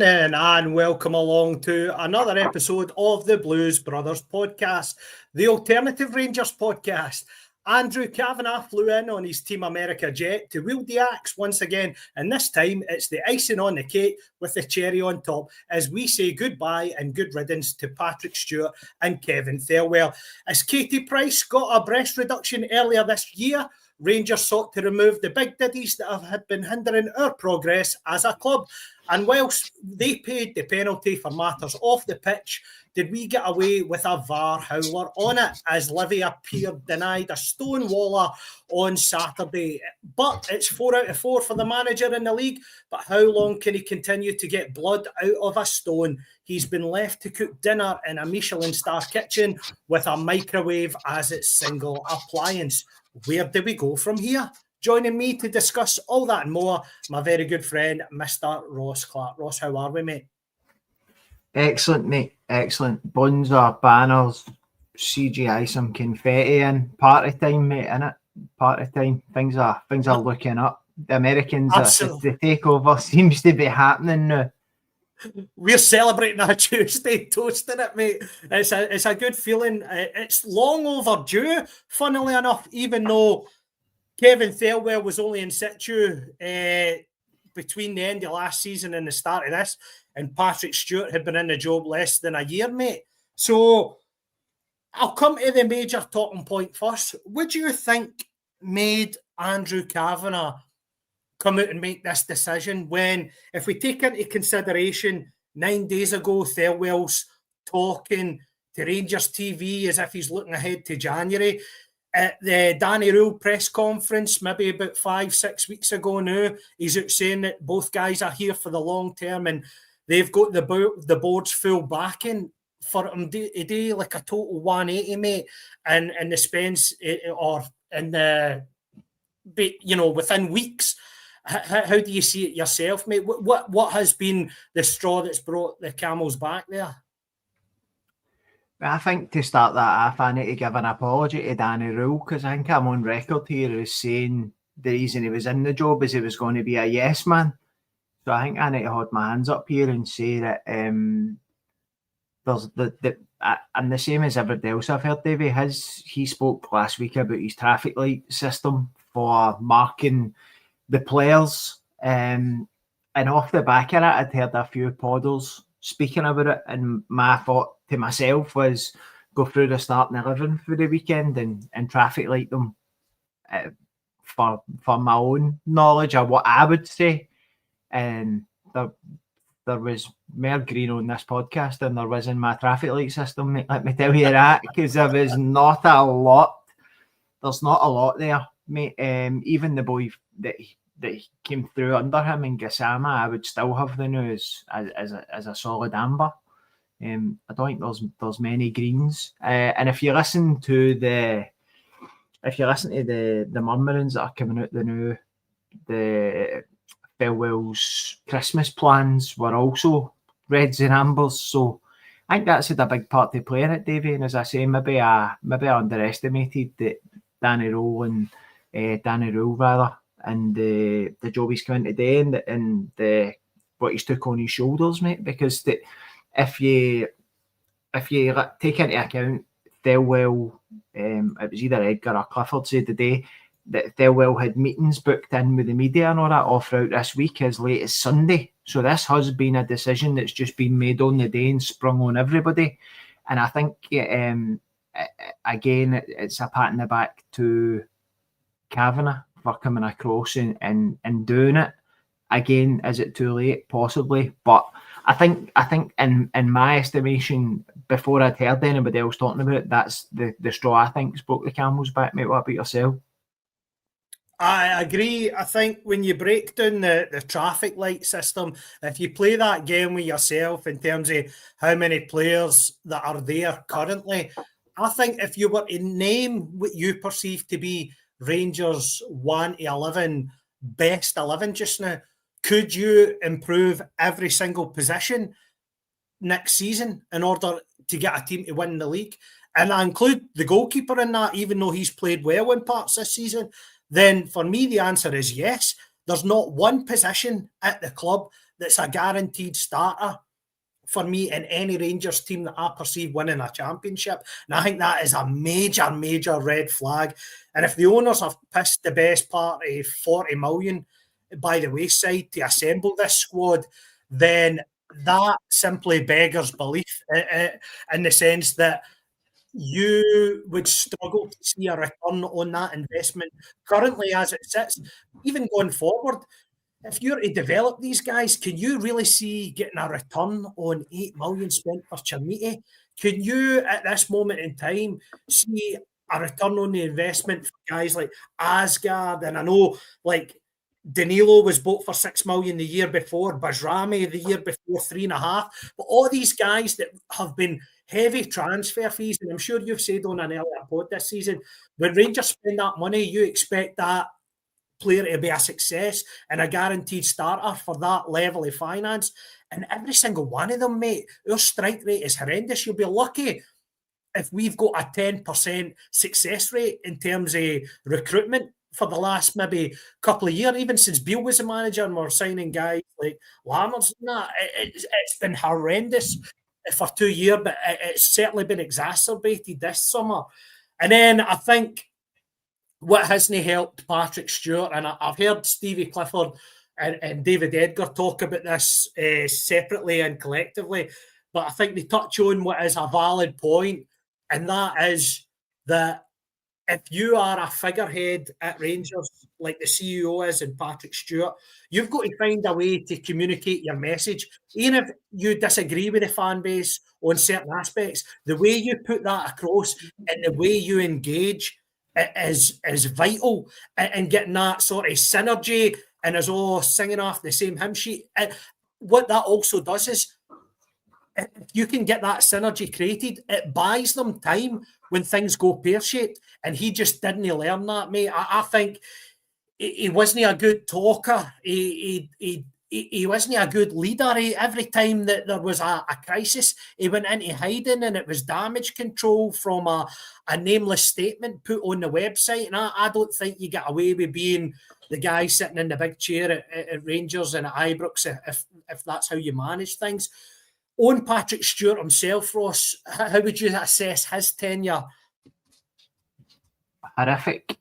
evening and welcome along to another episode of the Blues Brothers podcast, the Alternative Rangers podcast. Andrew Kavanagh flew in on his Team America jet to wield the axe once again, and this time it's the icing on the cake with the cherry on top as we say goodbye and good riddance to Patrick Stewart and Kevin Thelwell. As Katie Price got a breast reduction earlier this year, Rangers sought to remove the big diddies that have been hindering our progress as a club. And whilst they paid the penalty for matters off the pitch, did we get away with a VAR howler on it as Livy appeared denied a stonewaller on Saturday? But it's 4 out of 4 for the manager in the league. But how long can he continue to get blood out of a stone? He's been left to cook dinner in a Michelin star kitchen with a microwave as its single appliance. Where do we go from here? Joining me to discuss all that and more, my very good friend, Mr. Ross Clark. Ross, how are we, mate? Excellent, mate. Excellent. Bonza, banners, CGI, some confetti in. Party time, mate, innit? Party time. Things are looking up. The Americans, the takeover seems to be happening now. We're celebrating our Tuesday, toasting it, mate. It's a good feeling. It's long overdue, funnily enough, even though Kevin Thelwell was only in situ between the end of last season and the start of this, and Patrick Stewart had been in the job less than a year, mate. So I'll come to the major talking point first. Would you think made Andrew Kavanagh come out and make this decision when, if we take into consideration 9 days ago, Thelwell's talking to Rangers TV as if he's looking ahead to January, at the Danny Rule press conference, maybe about 5-6 weeks ago now, he's out saying that both guys are here for the long term and they've got the board's full backing for him to do like a total 180, mate, and the Spence or in the, within weeks. How do you see it yourself, mate? What has been the straw that's brought the camels back there? I think to start that off, I need to give an apology to Danny Rule because I think I'm on record here as saying the reason he was in the job is he was going to be a yes man. So I think I need to hold my hands up here and say that there's and the same as everybody else I've heard, Davie, he spoke last week about his traffic light system for marking the players. And off the back of it, I'd heard a few podders speaking about it, and my thought to myself was go through the starting 11 for the weekend and traffic light them for my own knowledge of what I would say. And there was more green on this podcast than there was in my traffic light system, mate. Let me tell you that, because there was not a lot. There's not a lot there, mate. Even the boy that came through under him in Gassama, I would still have the news as a solid amber. I don't think there's many greens. And if you listen to the murmurings that are coming out the Thelwell's Christmas plans were also reds and ambers. So I think that's had a big part to play in it, Davie. And as I say, maybe I underestimated that Danny Rule and the job he's coming today and what he's took on his shoulders, mate. Because if you take into account Thelwell, it was either Edgar or Clifford said today that Thelwell had meetings booked in with the media and all that all throughout this week as late as Sunday. So this has been a decision that's just been made on the day and sprung on everybody. And I think, again, it's a pat in the back to Kavanagh for coming across and doing it. Again, is it too late? Possibly. But I think in my estimation, before I'd heard anybody else talking about it, that's the straw I think spoke the camel's back, mate. What about yourself? I agree. I think when you break down the traffic light system, if you play that game with yourself in terms of how many players that are there currently, I think if you were to name what you perceive to be Rangers 1 to 11 best 11 just now, could you improve every single position next season in order to get a team to win the league? And I include the goalkeeper in that, even though he's played well in parts this season. Then for me, the answer is yes. There's not one position at the club that's a guaranteed starter for me in any Rangers team that I perceive winning a championship. And I think that is a major, major red flag. And if the owners have pissed the best part of 40 million by the wayside to assemble this squad, then that simply beggars belief in the sense that you would struggle to see a return on that investment currently as it sits, even going forward. If you're to develop these guys, can you really see getting a return on 8 million spent for Chermiti? Can you, at this moment in time, see a return on the investment for guys like Asgard? And I know, like, Danilo was bought for 6 million the year before, Bajrami the year before 3.5. But all these guys that have been heavy transfer fees, and I'm sure you've said on an earlier pod this season, when Rangers spend that money, you expect that player to be a success and a guaranteed starter for that level of finance. And every single one of them, mate, our strike rate is horrendous. You'll be lucky if we've got a 10% success rate in terms of recruitment for the last maybe couple of years, even since Beale was a manager and we're signing guys like Lammers and that. It's been horrendous for 2 years, but it's certainly been exacerbated this summer. And then I think what hasn't helped Patrick Stewart, and I've heard Stevie Clifford and David Edgar talk about this separately and collectively, but I think they touch on what is a valid point, and that is that if you are a figurehead at Rangers, like the CEO is in Patrick Stewart, you've got to find a way to communicate your message. Even if you disagree with the fan base on certain aspects, the way you put that across and the way you engage is vital in getting that sort of synergy and us all singing off the same hymn sheet. And what that also does is, if you can get that synergy created, it buys them time when things go pear-shaped. And he just didn't learn that, mate. I think he wasn't a good talker. He wasn't a good leader. Every time that there was a crisis, he went into hiding, and it was damage control from a nameless statement put on the website. And I don't think you get away with being the guy sitting in the big chair at Rangers and at Ibrox if that's how you manage things. On Patrick Stewart himself, Ross, how would you assess his tenure? Horrific.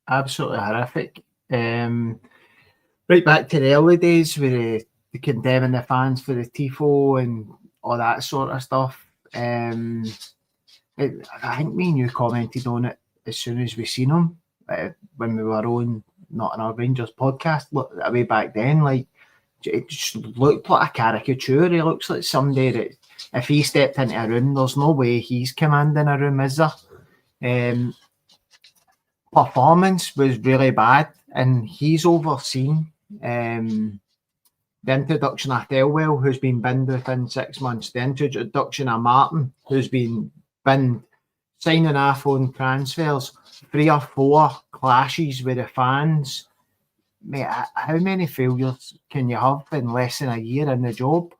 Absolutely horrific. Right back to the early days where the condemning the fans for the tifo and all that sort of stuff. I think me and you commented on it as soon as we seen him when we were on Not in Our Rangers podcast. Look, way back then, like, it just looked like a caricature. He looks like somebody that if he stepped into a room, there's no way he's commanding a room, is there? Performance was really bad, and he's overseen the introduction of Thelwell, who's been binned within 6 months, the introduction of Martin, who's been binned, signing off on transfers, 3 or 4 clashes with the fans. Mate, how many failures can you have in less than a year in the job?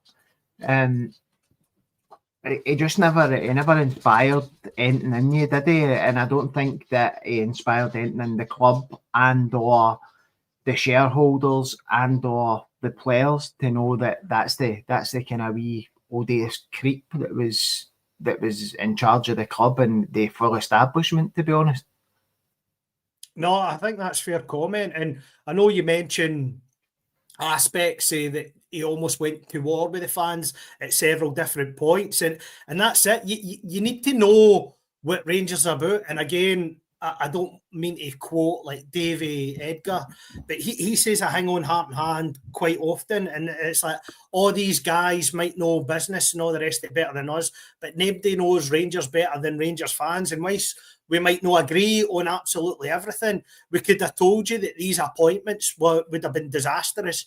He just never inspired anything in you, did he? And I don't think that he inspired anything in the club and or the shareholders and or the players to know that that's the kind of wee odious creep that was in charge of the club and the full establishment, to be honest. No, I think that's fair comment. And I know you mentioned aspects that he almost went to war with the fans at several different points. And that's it. You need to know what Rangers are about. And again, I don't mean to quote like Davie Edgar, but he says I hang on heart and hand quite often. And it's like, all these guys might know business and all the rest of it better than us, but nobody knows Rangers better than Rangers fans. And whilst we might not agree on absolutely everything, we could have told you that these appointments would have been disastrous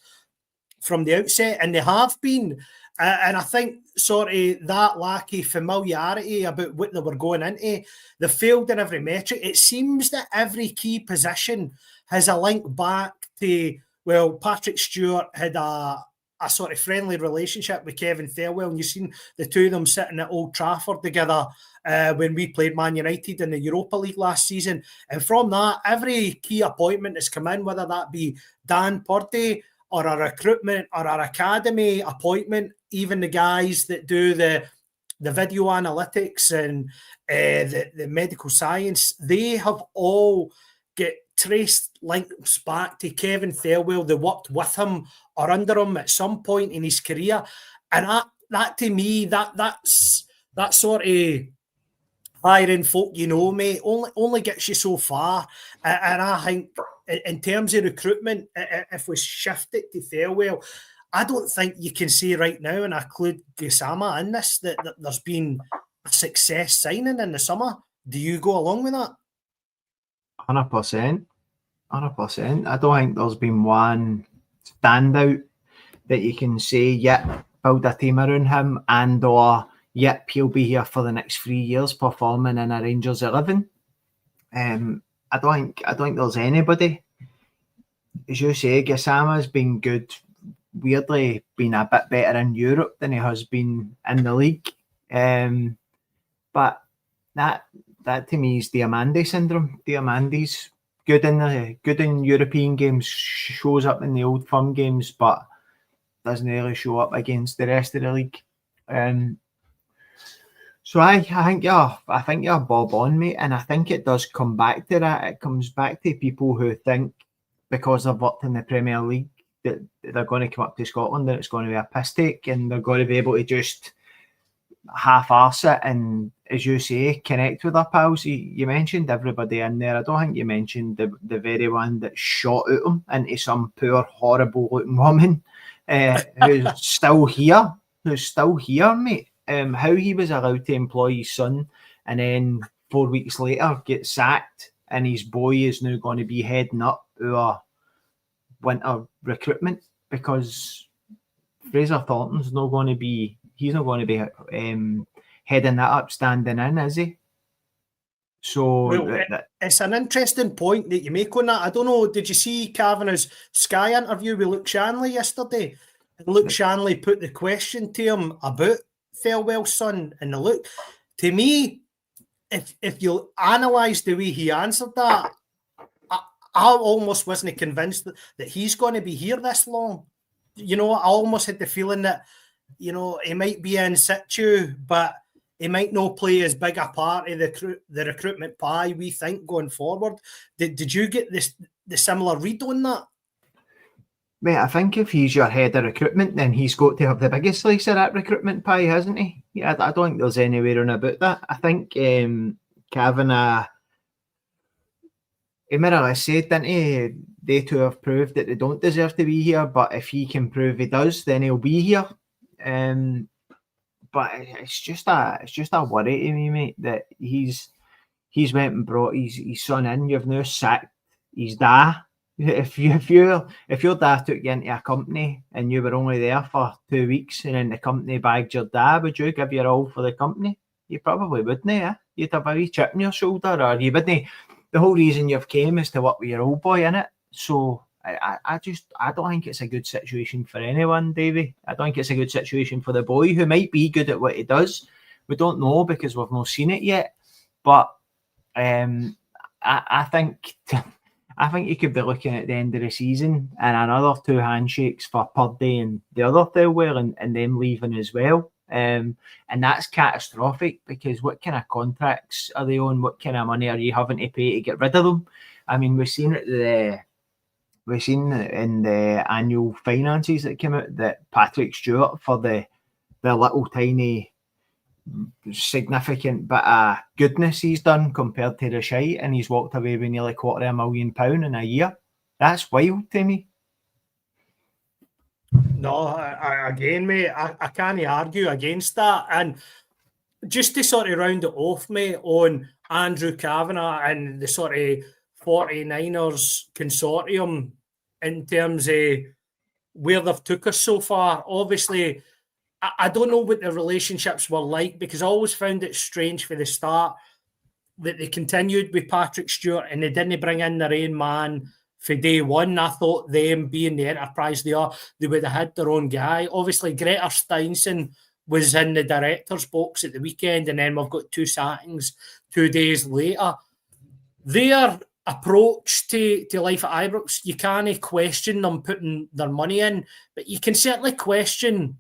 from the outset, and they have been. And I think sort of that lack of familiarity about what they were going into, they failed in every metric. It seems that every key position has a link back to, well, Patrick Stewart had a sort of friendly relationship with Kevin Thelwell, and you've seen the two of them sitting at Old Trafford together when we played Man United in the Europa League last season. And from that, every key appointment has come in, whether that be Dan Purdy or a recruitment or our academy appointment, even the guys that do the video analytics and the medical science, they have all get traced links back to Kevin Thelwell. They worked with him or under him at some point in his career. And that to me, that's that sort of hiring folk, mate, only gets you so far. And I think in terms of recruitment, if we shift it to Thelwell, I don't think you can say right now, and I include Gassama in this, that there's been a success signing in the summer. Do you go along with that? 100%. I don't think there's been one standout that you can say, build a team around him, and or he'll be here for the next 3 years performing in a Rangers 11. I don't think there's anybody. As you say, Gassama's been good. Weirdly, been a bit better in Europe than he has been in the league. But that to me is Diamandi syndrome. Diamandi's good in European games, shows up in the Old Firm games, but doesn't really show up against the rest of the league. So I think you're bob on, mate, and I think it does come back to that. It comes back to people who think because they've worked in the Premier League that they're going to come up to Scotland and it's going to be a piss take and they're going to be able to just half-arse it and, as you say, connect with their pals. You mentioned everybody in there. I don't think you mentioned the very one that shot at him into some poor, horrible-looking woman who's still here, mate. How he was allowed to employ his son and then 4 weeks later get sacked and his boy is now going to be heading up our winter recruitment because Fraser Thornton's not going to be heading that up, standing in, is he? So it's an interesting point that you make on that. I don't know, did you see Kavanagh's Sky interview with Luke Shanley yesterday? Luke Shanley put the question to him about Thelwell's son, and the look, to me, if you analyse the way he answered that, I almost wasn't convinced that he's going to be here this long. I almost had the feeling that, he might be in situ, but he might not play as big a part of the recruitment pie we think going forward. Did you get the similar read on that? Mate, I think if he's your head of recruitment, then he's got to have the biggest slice of that recruitment pie, hasn't he? Yeah, I don't think there's any way around about that. I think Kavanagh, he more or less said, didn't he? They two have proved that they don't deserve to be here, but if he can prove he does, then he'll be here. But it's just a worry to me, mate, that he's went and brought his son in. You've now sacked his dad. If your dad took you into a company and you were only there for 2 weeks and then the company bagged your dad, would you give your all for the company? You probably wouldn't, eh? You'd have a wee chip on your shoulder, or you wouldn't. The whole reason you've came is to work with your old boy, innit? So I don't think it's a good situation for anyone, Davie. I don't think it's a good situation for the boy, who might be good at what he does. We don't know because we've not seen it yet. But I think you could be looking at the end of the season and another 2 handshakes for Purdy and the other Thelwell and them leaving as well. And that's catastrophic, because what kind of contracts are they on? What kind of money are you having to pay to get rid of them? I mean, we've seen in the annual finances that came out that Patrick Stewart, for the little tiny significant bit of goodness he's done compared to the shite, and he's walked away with nearly £250,000 in a year. That's wild to me. No, again, mate, I can't argue against that. And just to sort of round it off, mate, on Andrew Kavanagh and the sort of 49ers consortium in terms of where they've took us so far. Obviously, I don't know what the relationships were like, because I always found it strange for the start that they continued with Patrick Stewart and they didn't bring in their own man for day one. I thought them being the enterprise they are, they would have had their own guy. Obviously, Greta Steinson was in the director's box at the weekend, and then we've got 2 sackings 2 days later. Their approach to life at Ibrox. You can't question them putting their money in, but you can certainly question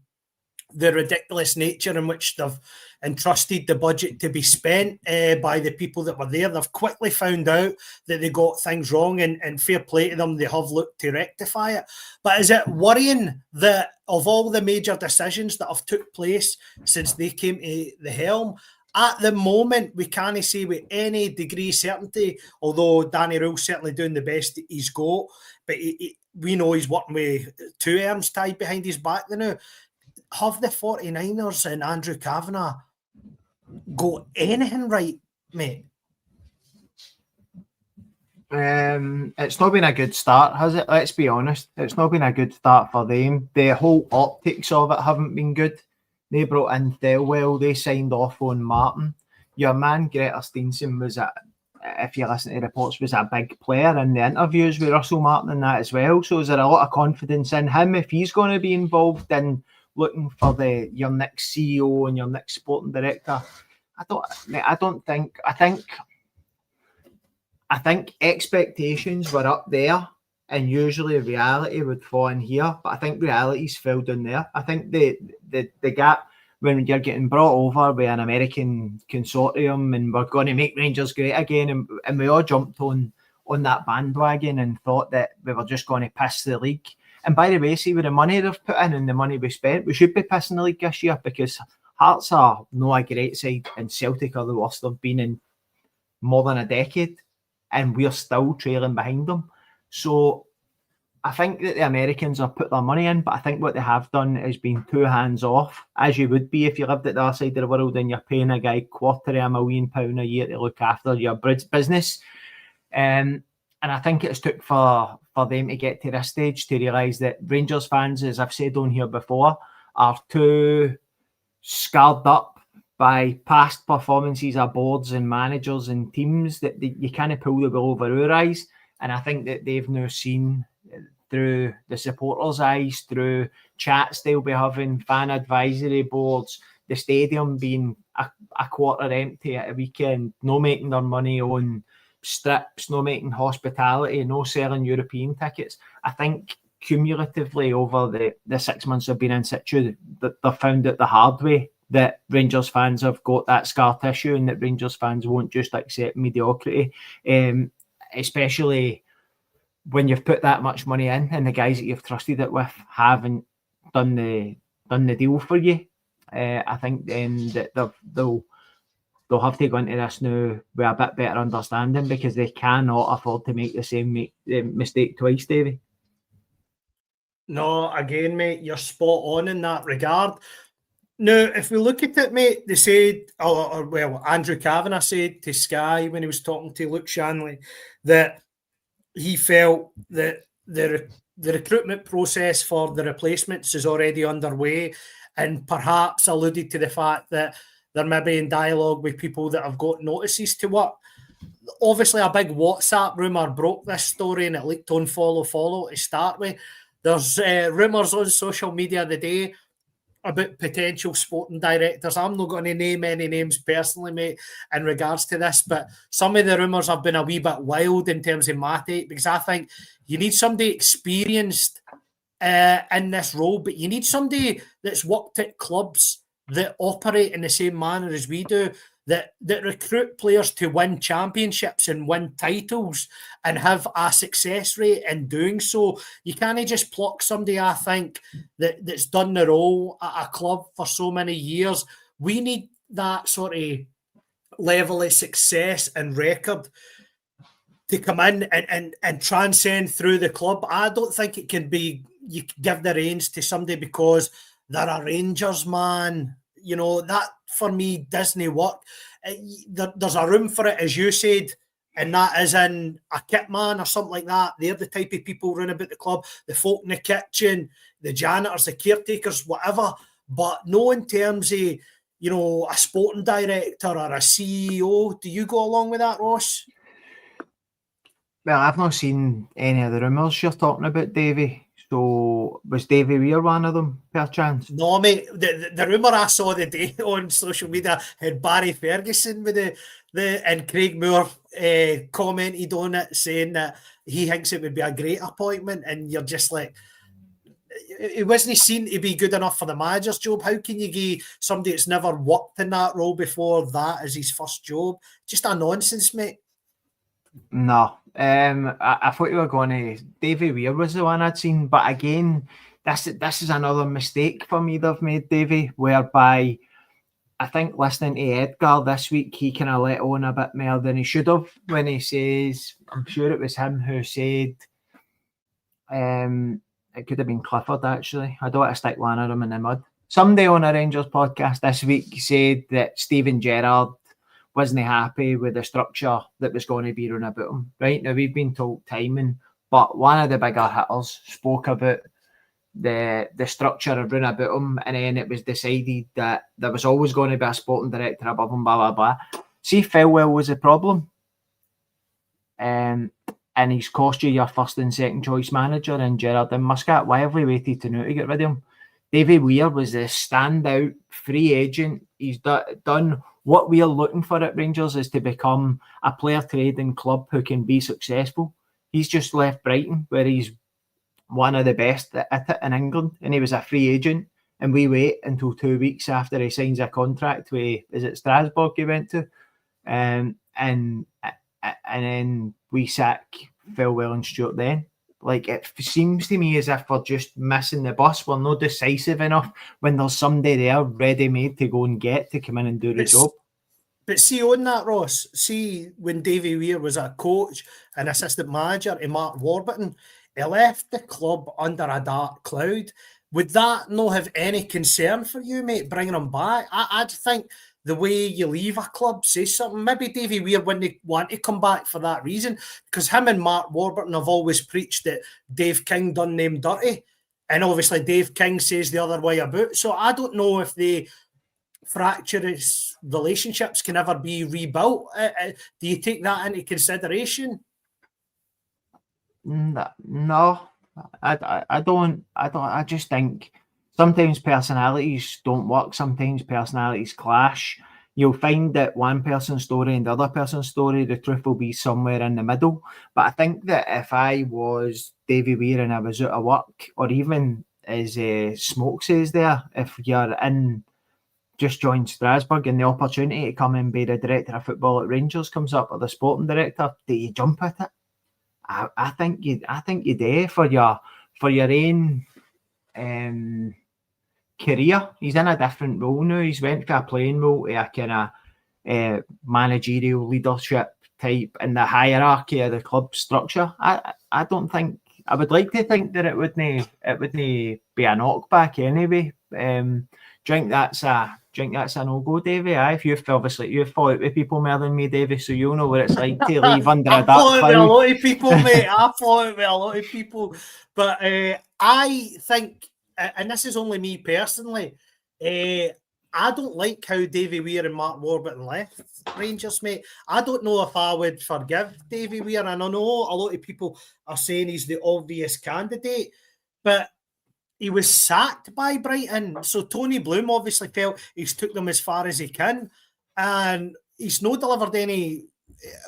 the ridiculous nature in which they've entrusted the budget to be spent by the people that were there. They've quickly found out that they got things wrong, and fair play to them, they have looked to rectify it. But is it worrying that of all the major decisions that have took place since they came to the helm, at the moment, we can't say with any degree of certainty, although Danny Rowell's certainly doing the best that he's got, but we know he's working with 2 arms tied behind his back now. Have the 49ers and Andrew Kavanagh got anything right, mate? It's not been a good start, has it? Let's be honest. It's not been a good start for them. The whole optics of it haven't been good. They brought in Thelwell. They signed off on Martin. Your man, Greta Steenson, was if you listen to reports, was a big player in the interviews with Russell Martin and that as well. So is there a lot of confidence in him if he's going to be involved in looking for your next CEO and your next sporting director? I think expectations were up there, and usually reality would fall in here. But I think reality's fell down there. I think the gap when you're getting brought over by an American consortium and we're going to make Rangers great again, and we all jumped on that bandwagon and thought that we were just going to piss the league. And by the way, see, with the money they've put in and the money we spent, we should be pissing the league this year, because Hearts are not a great side and Celtic are the worst they've been in more than a decade, and we're still trailing behind them. So I think that the Americans have put their money in, but I think what they have done is been too hands off, as you would be if you lived at the other side of the world and you're paying a guy £250,000 a year to look after your business. And I think it's took for them to get to this stage to realise that Rangers fans, as I've said on here before, are too scarred up by past performances of boards and managers and teams that you can't pull the wool over our eyes. And I think that they've now seen through the supporters' eyes, through chats they'll be having, fan advisory boards, the stadium being a quarter empty at a weekend, no making their money on strips, no making hospitality, no selling European tickets. I think cumulatively over the 6 months I've been in situ, that they've found it the hard way that Rangers fans have got that scar tissue, and that Rangers fans won't just accept mediocrity, especially when you've put that much money in and the guys that you've trusted it with haven't done the deal for you. I think then that they'll have to go into this now with a bit better understanding, because they cannot afford to make the same mistake twice, Davie. No, again, mate, you're spot on in that regard. Now, if we look at it, mate, they said, Andrew Kavanagh said to Sky when he was talking to Luke Shanley that he felt that the recruitment process for the replacements is already underway, and perhaps alluded to the fact that they're maybe in dialogue with people that have got notices to work. Obviously, a big WhatsApp rumour broke this story, and it leaked on follow to start with. There's rumours on social media today about potential sporting directors. I'm not going to name any names personally, mate, in regards to this, but some of the rumours have been a wee bit wild in terms of my take, because I think you need somebody experienced in this role, but you need somebody that's worked at clubs that operate in the same manner as we do, that recruit players to win championships and win titles and have a success rate in doing so. You can't just pluck somebody, I think, that's done the role at a club for so many years. We need that sort of level of success and record to come in and transcend through the club. I don't think it can be, you give the reins to somebody because they're a Rangers man. You know, that for me doesn't work. There's a room for it, as you said, and that is in a kit man or something like that. They're the type of people running about the club, the folk in the kitchen, the janitors, the caretakers, whatever. But no in terms of, you know, a sporting director or a CEO. Do you go along with that, Ross? Well, I've not seen any of the rumours you're talking about, Davie. So was Davie Weir one of them, perchance? No, mate. The rumour I saw the day on social media had Barry Ferguson with and Craig Moore commented on it, saying that he thinks it would be a great appointment, and you're just like, it wasn't seen to be good enough for the manager's job. How can you give somebody that's never worked in that role before that as his first job? Just a nonsense, mate. No. I thought you were going to... Davie Weir was the one I'd seen, but again, this is another mistake for me they've made, Davie, whereby I think listening to Edgar this week, he kind of let on a bit more than he should have when he says, I'm sure it was him who said, it could have been Clifford, actually. I don't want to stick one of them in the mud. Somebody on a Rangers podcast this week said that Steven Gerrard wasn't happy with the structure that was going to be run about him. Right, now we've been told timing, but one of the bigger hitters spoke about the structure of run about him, and then it was decided that there was always going to be a sporting director above him, blah, blah, blah. See, Felwell was a problem. And he's cost you your first and second choice manager in Gerrard and Muscat. Why have we waited to know to get rid of him? Davie Weir was the standout free agent. He's done what we are looking for at Rangers, is to become a player trading club who can be successful. He's just left Brighton, where he's one of the best at it in England, and he was a free agent, and we wait until 2 weeks after he signs a contract with, is it Strasbourg he went to? And then we sack Felwell and Stewart then. Like, it seems to me as if we're just missing the bus. We're not decisive enough when there's somebody there ready-made to go and get to come in and do the job. But see, on that, Ross, see when Davie Weir was a coach and assistant manager to Mark Warburton, he left the club under a dark cloud. Would that not have any concern for you, mate, bringing him back? I'd think the way you leave a club says something. Maybe Davie Weir wouldn't want to come back for that reason, because him and Mark Warburton have always preached that Dave King done them dirty, and obviously Dave King says the other way about. So I don't know if the fractious relationships can ever be rebuilt. Do you take that into consideration? No, I don't. I just think sometimes personalities don't work. Sometimes personalities clash. You'll find that one person's story and the other person's story, the truth will be somewhere in the middle. But I think that if I was Davie Weir and I was out of work, or even as Smoke says there, if you're in, just joined Strasbourg and the opportunity to come and be the director of football at Rangers comes up, or the sporting director, do you jump at it? I think you do for your own career. He's in a different role now. He's went from a playing role to a kind of managerial leadership type in the hierarchy of the club structure. I don't think, I would like to think that it wouldn't be a knockback anyway. Do you think that's a no-go, Davie? If you've fought with people more than me, Davie, so you'll know what it's like to leave under a dark cloud. I've fought with a lot of people, mate. I've fought with a lot of people. But I think, and this is only me personally, I don't like how Davie Weir and Mark Warburton left Rangers, mate. I don't know if I would forgive Davie Weir, and I know a lot of people are saying he's the obvious candidate, but he was sacked by Brighton. So Tony Bloom obviously felt he's took them as far as he can, and he's not delivered any,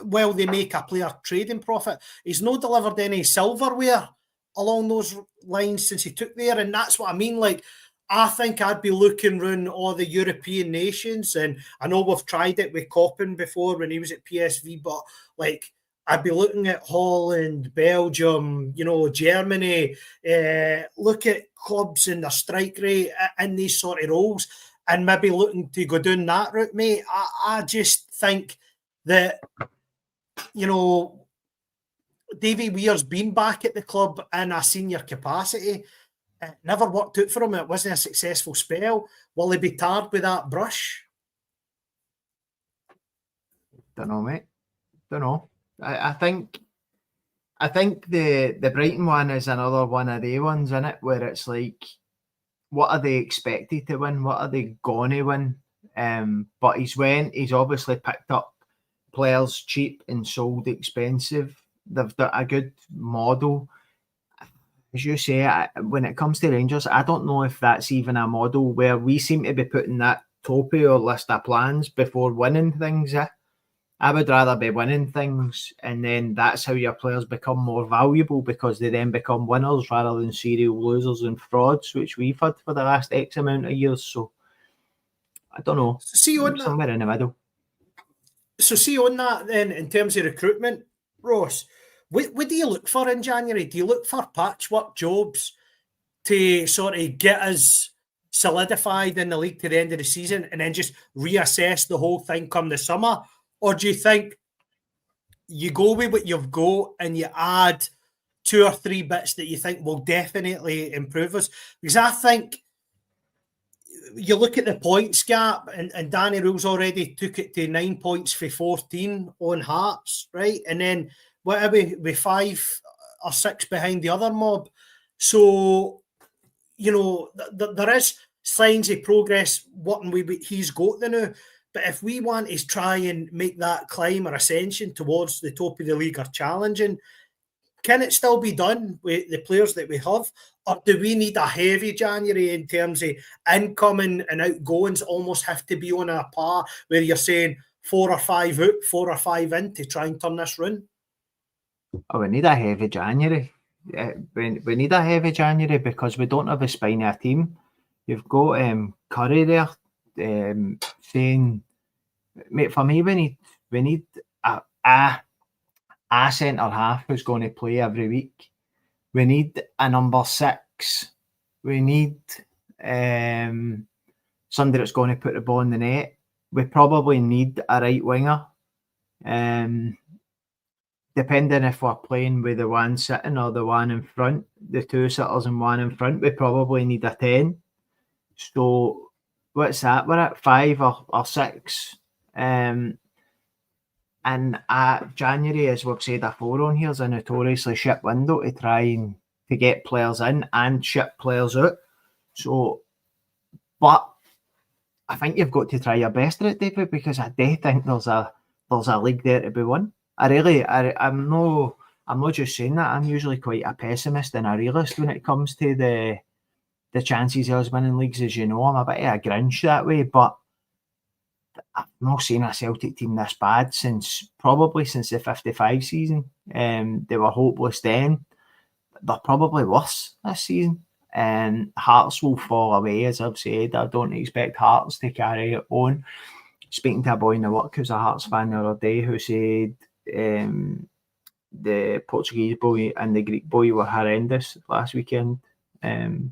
well, they make a player trading profit. He's not delivered any silverware along those lines since he took there, and that's what I mean. Like, I think I'd be looking around all the European nations, and I know we've tried it with Koppen before when he was at PSV, but like, I'd be looking at Holland, Belgium, Germany, look at clubs in their strike rate in these sort of roles, and maybe looking to go down that route, mate. I just think that, Davie Weir's been back at the club in a senior capacity. It never worked out for him. It wasn't a successful spell. Will he be tarred with that brush? Don't know, mate. Don't know. I think the Brighton one is another one of the ones, isn't it, where it's like, what are they expected to win? What are they gonna win? But he's obviously picked up players cheap and sold expensive. They've got a good model. as you say, when it comes to Rangers, I don't know if that's even a model where we seem to be putting that topy or list of plans before winning things. I would rather be winning things, and then that's how your players become more valuable, because they then become winners rather than serial losers and frauds, which we've had for the last X amount of years. So I don't know. See on somewhere in the middle. So see on that then, in terms of recruitment, Ross, what do you look for in January? Do you look for patchwork jobs to sort of get us solidified in the league to the end of the season and then just reassess the whole thing come the summer? Or do you think you go with what you've got and you add 2 or 3 bits that you think will definitely improve us? Because I think you look at the points gap, and Danny Rule's already took it to 9 points for 14 on Hearts, right? And then what are we 5 or 6 behind the other mob? So, you know, there is signs of progress working with what he's got the now. But if we want to try and make that climb or ascension towards the top of the league or challenging, can it still be done with the players that we have? Or do we need a heavy January in terms of incoming and outgoings almost have to be on a par where you're saying 4 or 5 out, 4 or 5 in to try and turn this round? Oh, we need a heavy January. We need a heavy January because we don't have a spine of a team. You've got Curry there saying, mate, for me, we need a centre half who's going to play every week. We need a number 6. We need somebody that's going to put the ball in the net. We probably need a right winger. Depending if we're playing with the one sitting or the one in front, the 2 sitters and 1 in front, we probably need a 10. So what's that? We're at 5 or 6. And January, as we've said before on here, is a notoriously shit window to try and to get players in and ship players out. So, but I think you've got to try your best at it, David, because I do think there's a league there to be won. I'm not just saying that. I'm usually quite a pessimist and a realist when it comes to the chances of us winning leagues. As you know, I'm a bit of a Grinch that way, but I've not seen a Celtic team this bad since the 55 season. They were hopeless then. They're probably worse this season. Hearts will fall away, as I've said. I don't expect Hearts to carry it on. Speaking to a boy in the work who's a Hearts fan the other day, who said the Portuguese boy and the Greek boy were horrendous last weekend.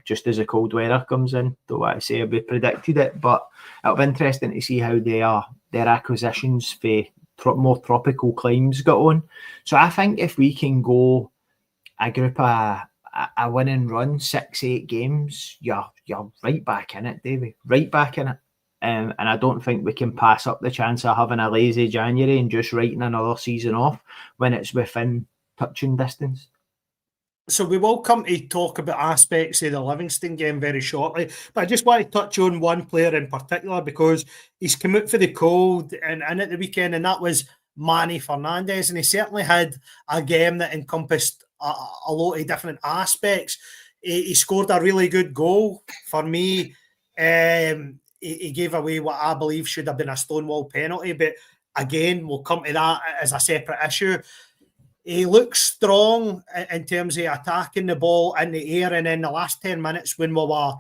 Just as the cold weather comes in, don't want to say we predicted it, but it'll be interesting to see how their acquisitions for more tropical climes got on. So I think if we can go a group of a winning run, 6-8 games, you're right back in it, Davey, right back in it. And I don't think we can pass up the chance of having a lazy January and just writing another season off when it's within touching distance. So we will come to talk about aspects of the Livingston game very shortly, but I just want to touch on one player in particular because he's come out for the cold and at the weekend, and that was Manny Fernandez, and he certainly had a game that encompassed a lot of different aspects. He scored a really good goal for me. He gave away what I believe should have been a Stonewall penalty, but again, we'll come to that as a separate issue. He looks strong in terms of attacking the ball in the air, and in the last 10 minutes when we were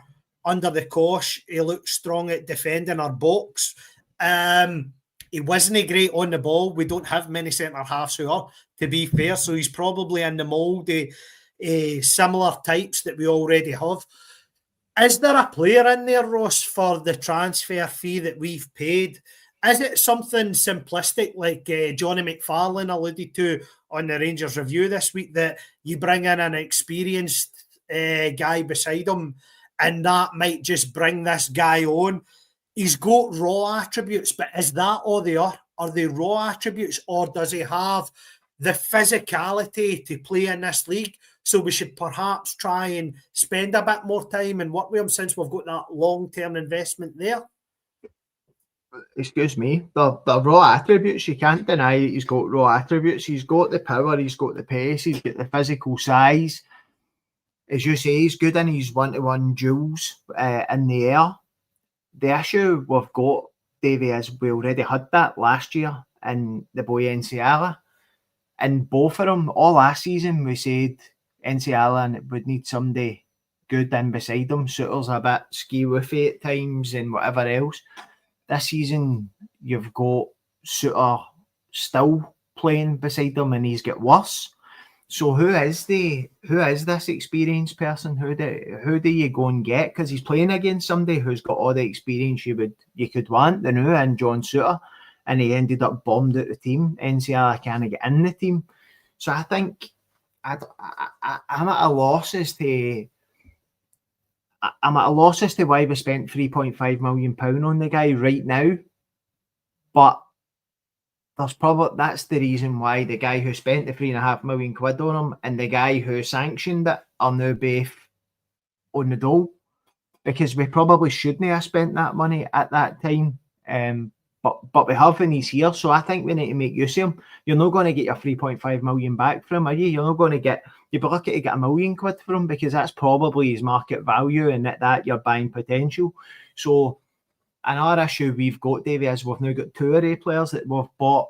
under the cosh, he looked strong at defending our box. He wasn't great on the ball. We don't have many centre-halves who are, to be fair, so he's probably in the mould of similar types that we already have. Is there a player in there, Ross, for the transfer fee that we've paid? Is it something simplistic like Johnny McFarlane alluded to on the Rangers Review this week, that you bring in an experienced guy beside him and that might just bring this guy on? He's got raw attributes, but is that all they are? Are they raw attributes, or does he have the physicality to play in this league? So we should perhaps try and spend a bit more time and work with him since we've got that long-term investment there. Excuse me, the raw attributes, you can't deny that he's got raw attributes. He's got the power, he's got the pace, he's got the physical size. as you say, he's good in his one-to-one duels in the air. The issue we've got, Davey, is we already had that last year in the boy Enciala. And both of them, all last season, we said Enciala would need somebody good in beside him. Suter's a bit ski-woofy at times and whatever else. This season, you've got Suter still playing beside him and he's got worse. So who is this experienced person? Who do you go and get? Because he's playing against somebody who's got all the experience you could want, the new and John Suter, and he ended up bombed out the team. NCR can't get in the team. So I think I'm at a loss as to why we spent £3.5 million on the guy right now. But that's the reason why the guy who spent the £3.5 million on him and the guy who sanctioned it are now both on the dole, because we probably shouldn't have spent that money at that time. But we have, and he's here, so I think we need to make use of him. You're not going to get your £3.5 million back from him, are you? You're not going to get. You'd be lucky to get £1 million for him, because that's probably his market value, and that you're buying potential. So another issue we've got, Davey, is we've now got two array players that we've bought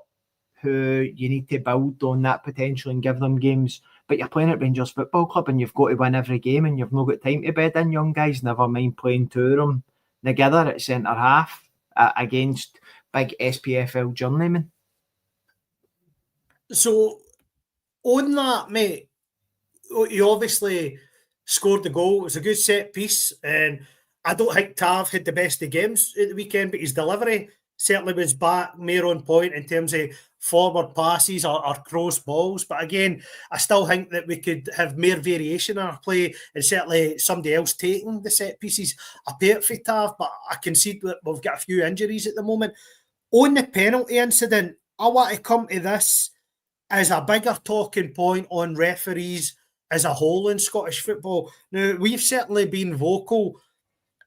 who you need to build on that potential and give them games. But you're playing at Rangers Football Club and you've got to win every game, and you've not got time to bed in young guys, never mind playing two of them together at centre half against big SPFL journeymen. So on that, mate, you obviously scored the goal. It was a good set piece, and I don't think Tav had the best of games at the weekend, but his delivery certainly was back more on point in terms of forward passes or cross balls. But again, I still think that we could have more variation in our play, and certainly somebody else taking the set pieces apart for Tav. But I concede that we've got a few injuries at the moment. On the penalty incident, I want to come to this as a bigger talking point on referees as a whole in Scottish football. Now, we've certainly been vocal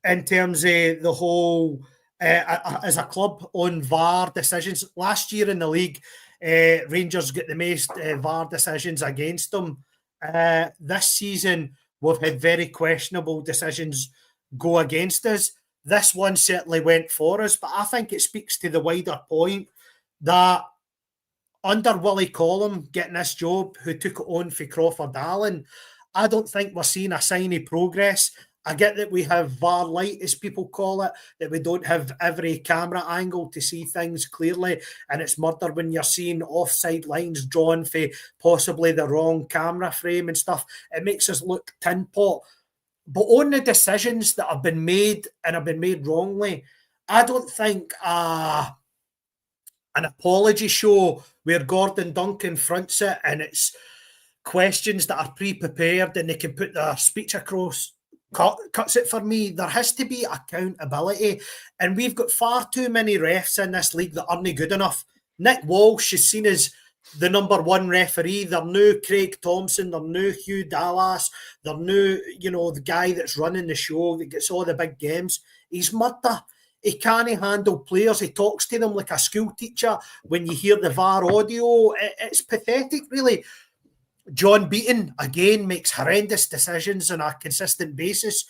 in terms of the whole, as a club, on VAR decisions. Last year in the league, Rangers got the most VAR decisions against them. This season, we've had very questionable decisions go against us. This one certainly went for us, but I think it speaks to the wider point that under Willie Collum getting this job, who took it on for Crawford Allen, I don't think we're seeing a sign of progress. I get that we have VAR light, as people call it, that we don't have every camera angle to see things clearly, and it's murder when you're seeing offside lines drawn for possibly the wrong camera frame and stuff. It makes us look tin pot. But on the decisions that have been made and have been made wrongly, I don't think an apology show where Gordon Duncan fronts it and it's questions that are pre-prepared and they can put their speech across cuts it for me. There has to be accountability, and we've got far too many refs in this league that aren't good enough. Nick Walsh is seen as the number one referee. They're new Craig Thompson, they're new Hugh Dallas, they're new, the guy that's running the show that gets all the big games. He's murder. He can't handle players. He talks to them like a school teacher. When you hear the VAR audio, it's pathetic, really. John Beaton, again, makes horrendous decisions on a consistent basis.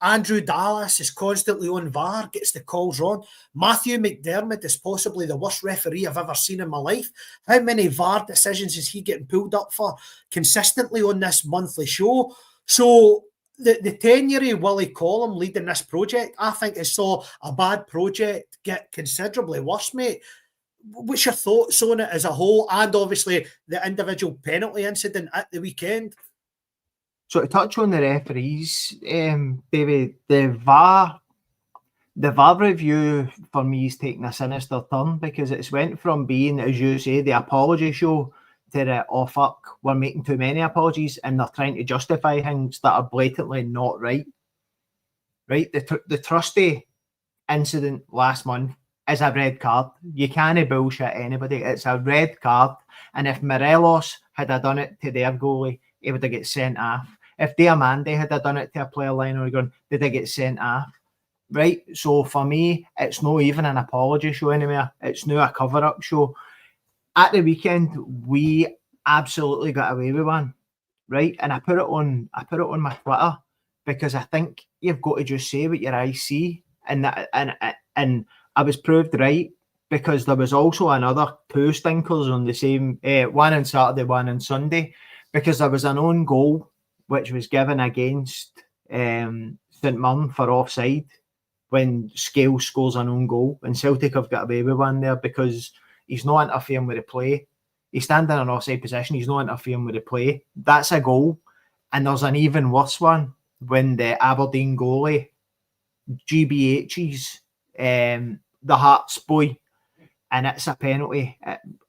Andrew Dallas is constantly on VAR, gets the calls wrong. Matthew McDermott is possibly the worst referee I've ever seen in my life. How many VAR decisions is he getting pulled up for consistently on this monthly show? So the tenure of Willie Collum leading this project, I think it saw a bad project get considerably worse, mate. What's your thoughts on it as a whole, and obviously the individual penalty incident at the weekend? So to touch on the referees, David, the VAR review for me is taking a sinister turn, because it's went from being, as you say, the apology show to the fuck, we're making too many apologies and they're trying to justify things that are blatantly not right. Right? The Trusty incident last month is a red card. You can't bullshit anybody. It's a red card. And if Morelos had done it to their goalie, he would have get sent off. If Diamande had done it to a player line or going, did they get sent off? Right? So for me, it's not even an apology show anymore. It's now a cover-up show. At the weekend, we absolutely got away with one. right? And I put it on my Twitter because I think you've got to just say what your eyes see, and I was proved right because there was also another two stinkers on the same one on Saturday, one on Sunday, because there was an own goal which was given against St Mirren for offside when Scales scores an own goal, and Celtic have got away with one there because he's not interfering with the play. He's standing in an offside position, he's not interfering with the play. That's a goal. And there's an even worse one when the Aberdeen goalie GBH's the Hearts boy, and it's a penalty.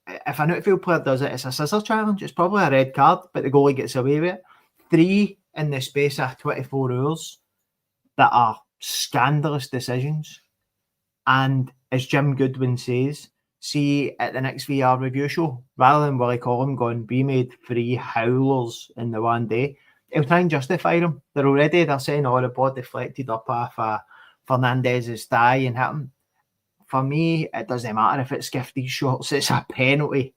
If an outfield player does it, it's a scissor challenge. It's probably a red card, but the goalie gets away with it. 3 in the space of 24 hours that are scandalous decisions. And as Jim Goodwin says, see at the next VR review show, rather than Willie Collum going, we made 3 howlers in the one day, he'll try and justify them. They're saying, oh, the ball deflected up off Fernandez's thigh and hit him. For me, it doesn't matter if it's Gifty's shots, it's a penalty.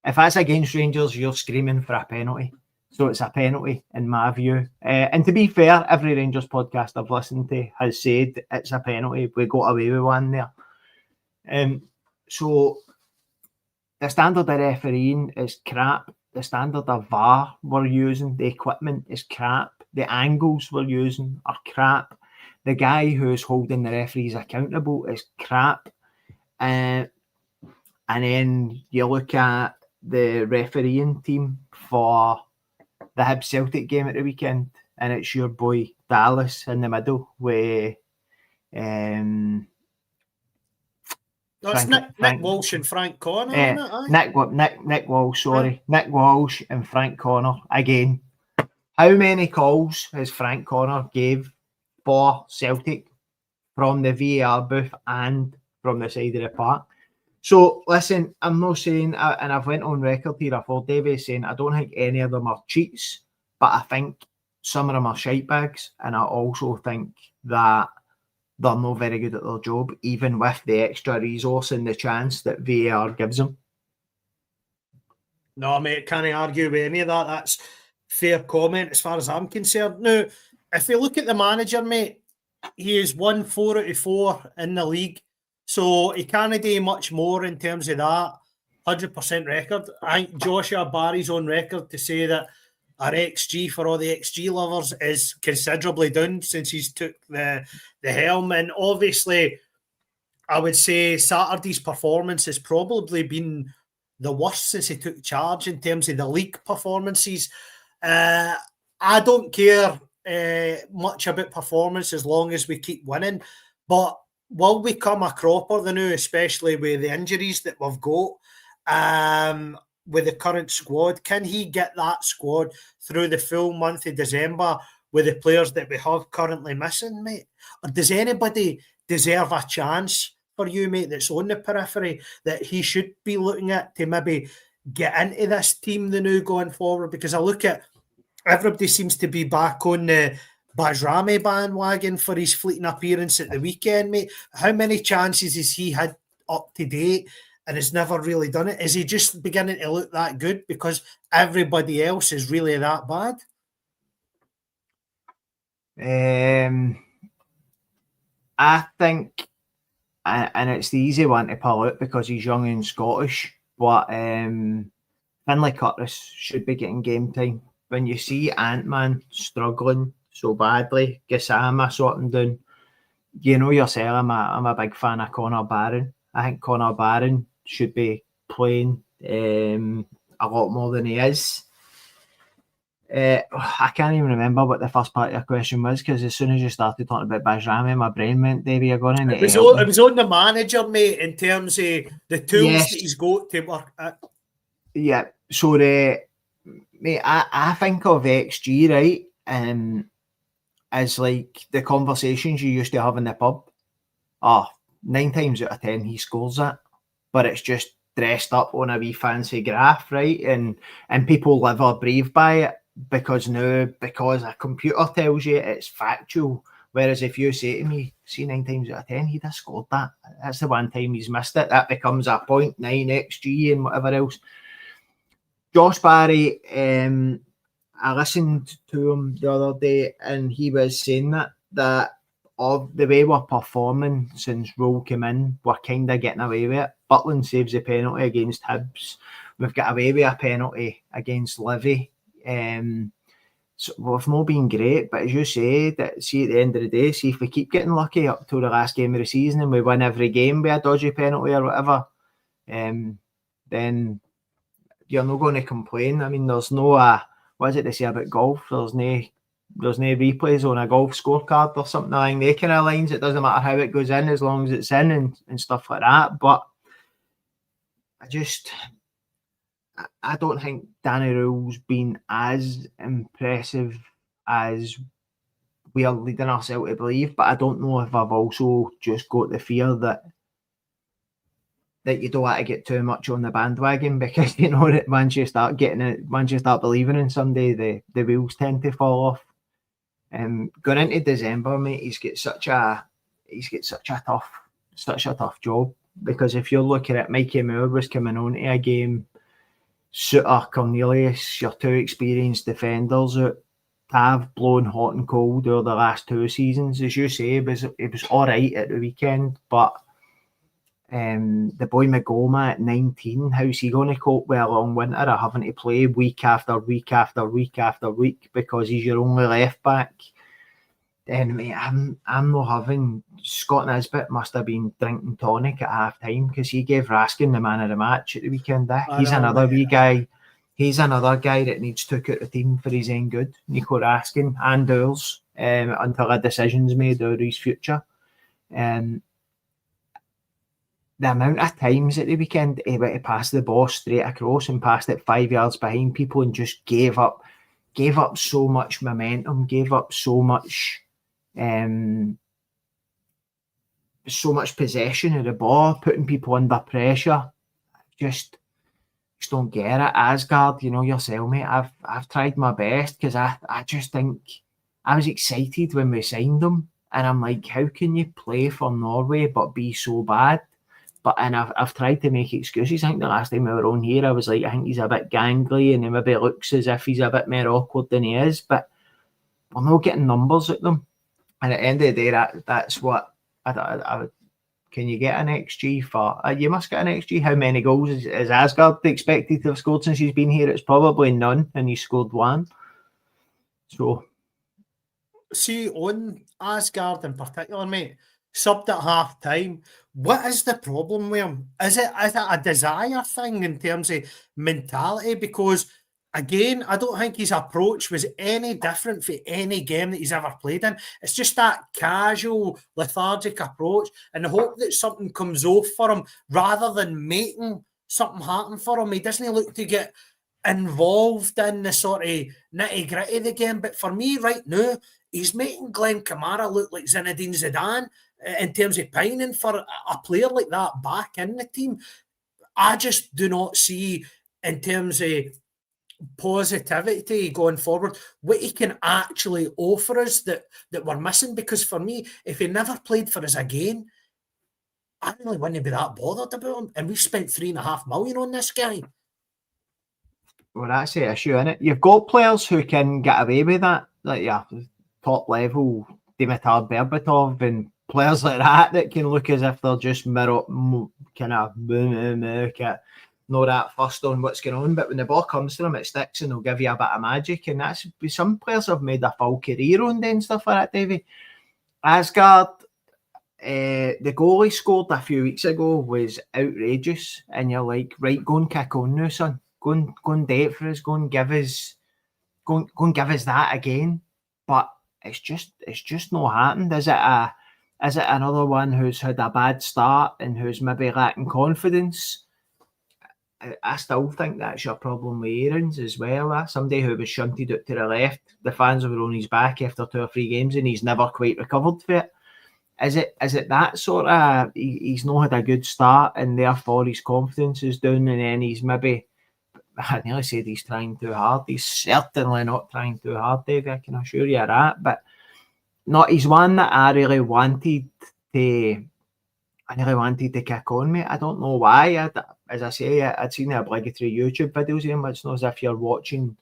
If that's against Rangers, you're screaming for a penalty. So it's a penalty in my view. And to be fair, every Rangers podcast I've listened to has said it's a penalty. We got away with one there. So the standard of refereeing is crap. The standard of VAR we're using, the equipment is crap. The angles we're using are crap. The guy who's holding the referees accountable is crap. And then you look at the refereeing team for the Hibs Celtic game at the weekend, and it's your boy Dallas in the middle with That's Nick Walsh and Frank Connor, isn't it? Nick Walsh, sorry. Nick Walsh and Frank Connor. Again, how many calls has Frank Connor gave for Celtic from the VAR booth and from the side of the park? So, listen, I'm not saying, and I've went on record here for Davie saying I don't think any of them are cheats, but I think some of them are shitebags, and I also think that they're not very good at their job, even with the extra resource and the chance that VAR gives them. No, mate, can't argue with any of that. That's fair comment as far as I'm concerned. Now, if you look at the manager, mate, he has won 4 out of 4 in the league. So he can't do much more in terms of that 100% record. I think Joshua Barry's on record to say that our XG for all the XG lovers is considerably down since he's took the helm. And obviously, I would say Saturday's performance has probably been the worst since he took charge in terms of the league performances. I don't care much about performance as long as we keep winning. But will we come a cropper the new, especially with the injuries that we've got with the current squad? Can he get that squad through the full month of December with the players that we have currently missing, mate? Or does anybody deserve a chance for you, mate, that's on the periphery that he should be looking at to maybe get into this team the new going forward? Because I look at everybody seems to be back on the Bajrami bandwagon for his fleeting appearance at the weekend, mate. How many chances has he had up to date and has never really done it? Is he just beginning to look that good because everybody else is really that bad? I think, and it's the easy one to pull out because he's young and Scottish, but Finlay Curtis should be getting game time. When you see Ant-Man struggling so badly, Gassama sorting down, you know yourself, I'm a big fan of Connor Barron. I think Connor Barron should be playing a lot more than he is. I can't even remember what the first part of your question was because as soon as you started talking about Bajrami, my brain went, Davey, you're going to need to help me. It was on the manager, mate, in terms of the tools that he's got to work at. Yeah, so mate, I think of XG, right, as like the conversations you used to have in the pub. 9 times out of 10 he scores it, but it's just dressed up on a wee fancy graph, right? And people live or breathe by it because a computer tells you it's factual. Whereas if you say to me, see 9 times out of 10 he'd have scored that. That's the one time he's missed it. That becomes a 0.9 XG and whatever else. Josh Barry, I listened to him the other day, and he was saying that of the way we're performing since Roll came in, we're kind of getting away with it. Butland saves a penalty against Hibs. We've got away with a penalty against Livy. So we've not been great, but as you say, see at the end of the day, see if we keep getting lucky up to the last game of the season and we win every game with a dodgy penalty or whatever, then you're not going to complain. I mean, there's no what is it they say about golf? There's no replays on a golf scorecard or something along they kind of lines. It doesn't matter how it goes in as long as it's in and stuff like that. But I don't think Danny Rowell's been as impressive as we are leading ourselves to believe. But I don't know if I've also just got the fear that you don't want to get too much on the bandwagon, because you know that once you start believing in somebody, the wheels tend to fall off. Going into December, mate, he's got such a tough job, because if you're looking at Mikey Moore was coming on to a game, Suter, Cornelius, your two experienced defenders that have blown hot and cold over the last 2 seasons. As you say, it was all right at the weekend, but the boy Magoma at 19, how's he going to cope with a long winter of having to play week after week after week after week because he's your only left back? Then, mate, I'm not having. Scott Nisbet must have been drinking tonic at half time, because he gave Raskin the man of the match at the weekend. He's another wee guy. He's another guy that needs took out the team for his own good. Nico Raskin and ours, until a decision's made over his future. The amount of times at the weekend he went to pass the ball straight across and passed it 5 yards behind people and just gave up so much momentum, gave up so much possession of the ball, putting people under pressure. Just don't get it. Asgard, you know yourself, mate. I've tried my best, because I just think I was excited when we signed him, and I'm like, how can you play for Norway but be so bad? And I've tried to make excuses. I think the last time we were on here, I was like, I think he's a bit gangly and he maybe looks as if he's a bit more awkward than he is, but we're not getting numbers at them. And at the end of the day, that's what I can you get an XG for? You must get an XG. How many goals is Asgard expected to have scored since he's been here? It's probably none, and he scored 1. So, see, on Asgard in particular, mate, subbed at half time. What is the problem with him? Is it a desire thing in terms of mentality? Because again, I don't think his approach was any different for any game that he's ever played in. It's just that casual, lethargic approach, and the hope that something comes off for him rather than making something happen for him. He doesn't look to get involved in the sort of nitty gritty of the game. But for me, right now, he's making Glenn Kamara look like Zinedine Zidane in terms of pining for a player like that back in the team. I just do not see, in terms of positivity going forward, what he can actually offer us that we're missing. Because for me, if he never played for us again, I really wouldn't be that bothered about him. And we've spent $3.5 million on this guy. Well, that's the issue, innit? You've got players who can get away with that, like top level Dimitar Berbatov and players like that can look as if they're just kind of not that fussed on what's going on. But when the ball comes to them, it sticks and they'll give you a bit of magic. And that's some players have made a full career on and stuff like that, Davey. Asgard, the goal he scored a few weeks ago was outrageous. And you're like, right, go and kick on now, son. Go and do it for us. Go and give us that again. But it's just not happened. Is it another one who's had a bad start and who's maybe lacking confidence? I still think that's your problem with Aarons as well. Somebody who was shunted out to the left, the fans were on his back after 2 or 3 games and he's never quite recovered for it. Is it that sort of, he's not had a good start and therefore his confidence is down, and then he's maybe, I nearly said he's trying too hard. He's certainly not trying too hard, Dave, I can assure you of that. But he's one that I really wanted to kick on, mate. I don't know why. As I say, I'd seen the obligatory YouTube videos of him. It's not as if you're watching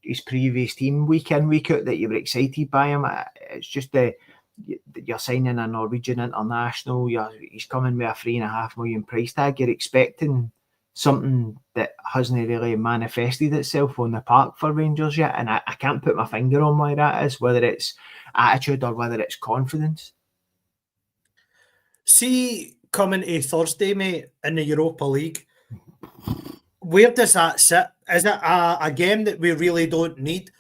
his previous team week in, week out that you were excited by him. It's just you're signing a Norwegian international. He's coming with a £3.5 million price tag. You're expecting something that hasn't really manifested itself on the park for Rangers yet, and I can't put my finger on why that is, whether it's attitude or whether it's confidence. See, coming to Thursday, mate, in the Europa League, where does that sit? Is it a game that we really don't need?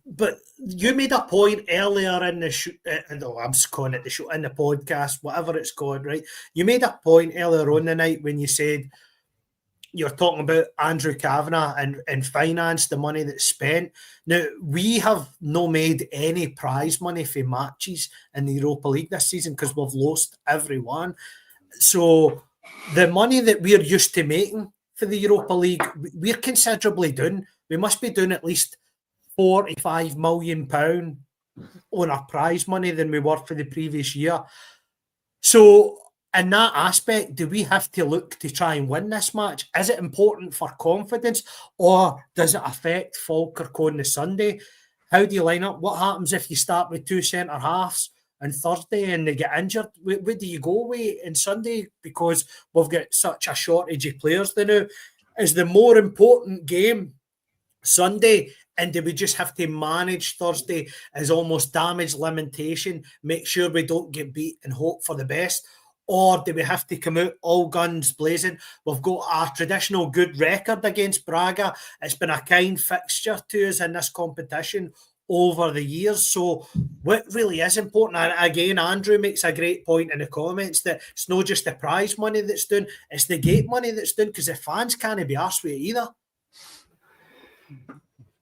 But you made a point earlier in the show. No, I'm just calling it the show, in the podcast, whatever it's called, right? You made a point earlier on the night when you said you're talking about Andrew Kavanagh and finance, the money that's spent. Now, we have not made any prize money for matches in the Europa League this season because we've lost every one. So the money that we're used to making for the Europa League, we're considerably down. We must be doing at least £45 million on our prize money than we were for the previous year. So in that aspect, do we have to look to try and win this match? Is it important for confidence, or does it affect Falkirk on the Sunday? How do you line up? What happens if you start with two centre halves on Thursday and they get injured? Where do you go with on Sunday? Because we've got such a shortage of players now. Is the more important game Sunday, and do we just have to manage Thursday as almost damage limitation, make sure we don't get beat and hope for the best? Or do we have to come out all guns blazing? We've got a traditional good record against Braga. It's been a kind fixture to us in this competition over the years. So what really is important, and again, Andrew makes a great point in the comments that it's not just the prize money that's done, it's the gate money that's done, because the fans can't be arsed with it either.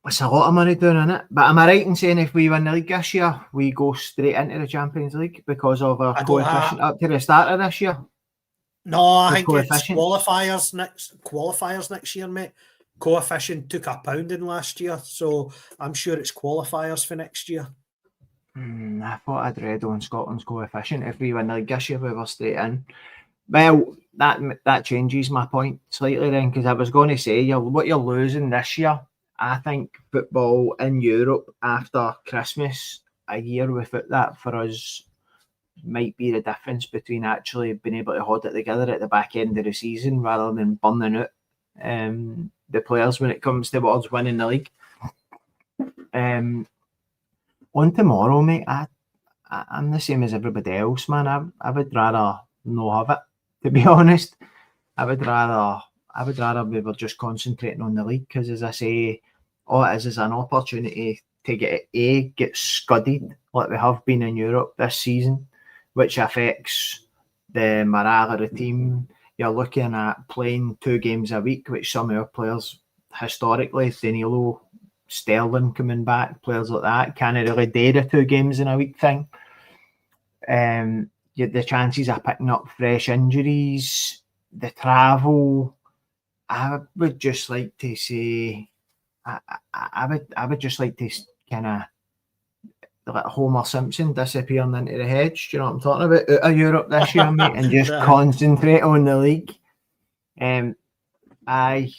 It's a lot of money doing in it. But am I right in saying if we win the league this year, we go straight into the Champions League because of our coefficient up to the start of this year? No, I think it's qualifiers next year, mate. Coefficient took a pounding last year, so I'm sure it's qualifiers for next year. I thought I'd read on Scotland's coefficient. If we win the league this year, we were straight in. Well, that changes my point slightly then, because I was going to say what you're losing this year. I think football in Europe after Christmas, a year without that for us might be the difference between actually being able to hold it together at the back end of the season rather than burning out the players when it comes towards winning the league. On tomorrow, mate, I'm the same as everybody else, man. I would rather not have it, to be honest. I would rather we were just concentrating on the league, because, as I say, all it is an opportunity to get scudded like we have been in Europe this season, which affects the morale of the team. You're looking at playing 2 games a week, which some of our players historically, Danilo, Sterling coming back, players like that, can't really do the 2 games in a week thing. The chances of picking up fresh injuries, the travel. I would just like to say, I would just like to kind of let Homer Simpson disappearing into the hedge. Do you know what I'm talking about? Out of Europe this year, mate, and just concentrate on the league. I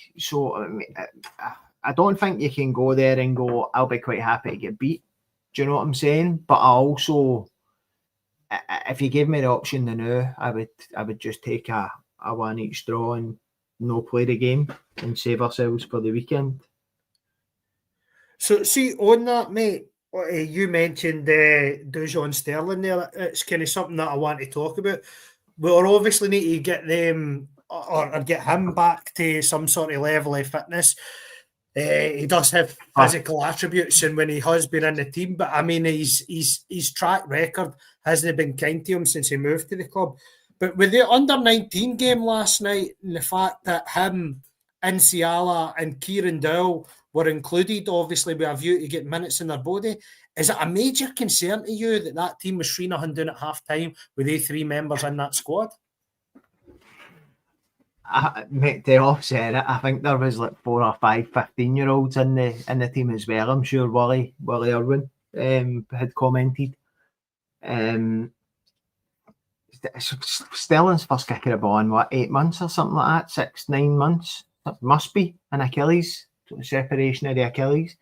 don't think you can go there and go, I'll be quite happy to get beat. Do you know what I'm saying? But I also, if you gave me the option now, I would just take a 1 each draw and no play the game and save ourselves for the weekend. So, see, on that, mate, you mentioned Dujon Sterling there. It's kind of something that I want to talk about. We'll obviously need to get them or get him back to some sort of level of fitness. He does have physical attributes, and when he has been in the team, but I mean, his track record hasn't been kind to him since he moved to the club. But with the under-19 game last night, and the fact that him, Insiala and Kieran Dowell were included, obviously with a view to get minutes in their body, is it a major concern to you that team was 3-0 down at half-time with the 3 members in that squad? Mate, to offset it, I think there was like 4 or 5 15-year-olds in the team as well. I'm sure Willie Irwin had commented. Sterling's first kick of the ball in 8 months or something like that, 6-9 months. That must be an Achilles, separation of the Achilles.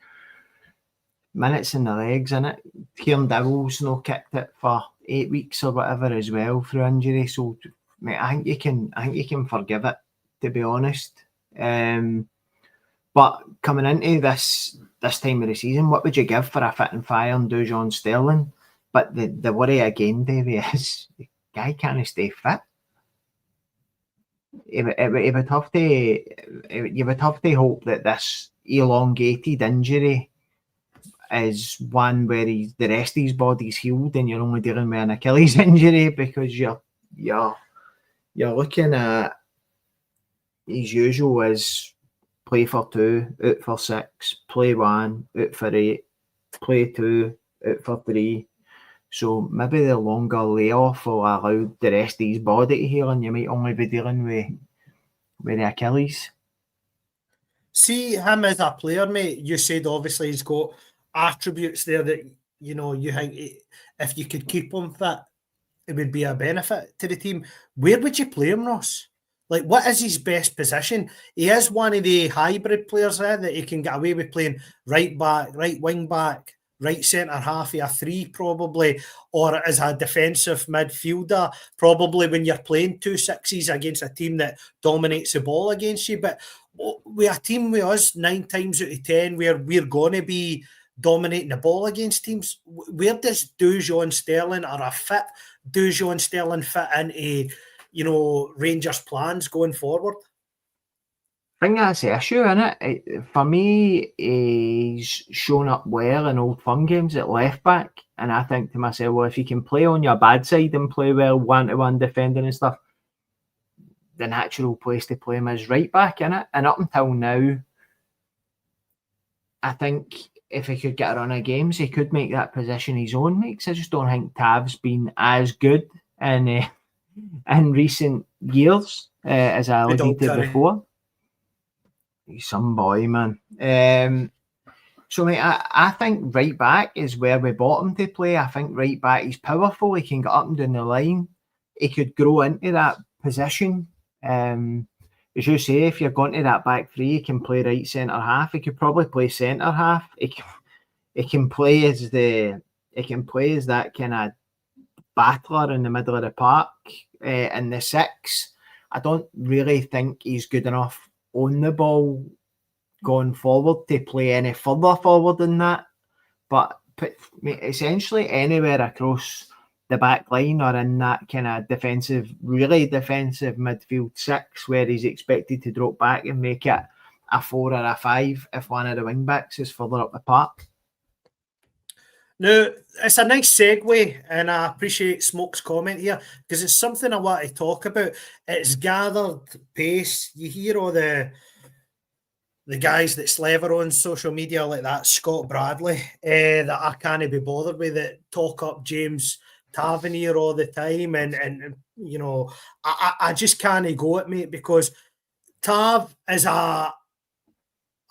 minutes in the legs, innit? Kieran Dowell's not kicked it for 8 weeks or whatever as well through injury. So, mate, I think you can forgive it, to be honest. But coming into this time of the season, what would you give for a fit and firing Dujon Sterling? But the worry again, Davie, is the guy can't stay fit. You would have to hope that this elongated injury is one where the rest of his body's healed and you're only dealing with an Achilles injury, because you're looking at his usual is play for 2, out for 6, play 1, out for 8, play 2, out for 3. So maybe the longer layoff will allow the rest of his body to heal, and you might only be dealing with the Achilles. See him as a player, mate. You said obviously he's got attributes there that, you know, you think if you could keep him fit, it would be a benefit to the team. Where would you play him, Ross? Like, what is his best position? He is one of the hybrid players there that he can get away with playing right back, right wing back, right centre half of a 3 probably, or as a defensive midfielder, probably when you're playing 2 6s against a team that dominates the ball against you. But with a team with us 9 times out of 10 where we're going to be dominating the ball against teams, where does Dujon Sterling or a fit Dujon Sterling fit into, you know, Rangers' plans going forward? I think that's the issue, innit? For me, he's shown up well in Old Firm games at left back, and I think to myself, well, if you can play on your bad side and play well one-to-one defending and stuff, the natural place to play him is right back, innit? And up until now, I think if he could get a run of games, he could make that position his own, mate. 'Cause I just don't think Tav's been as good in recent years, as I alluded to before. He's some boy, man. So, mate, I think right back is where we bought him to play. I think right back, he's powerful. He can get up and down the line. He could grow into that position. As you say, if you're going to that back 3, he can play right centre half. He could probably play centre half. He can play as that kind of battler in the middle of the park in the 6. I don't really think he's good enough on the ball going forward to play any further forward than that. But essentially anywhere across the back line or in that kind of really defensive midfield 6 where he's expected to drop back and make it a 4 or a 5 if one of the wing backs is further up the park. Now, it's a nice segue, and I appreciate Smoke's comment here because it's something I want to talk about. It's gathered pace. You hear all the guys that slaver on social media like that, Scott Bradley, that I can't be bothered with, that talk up James Tavernier all the time, and you know, I just can't go at me because Tav is a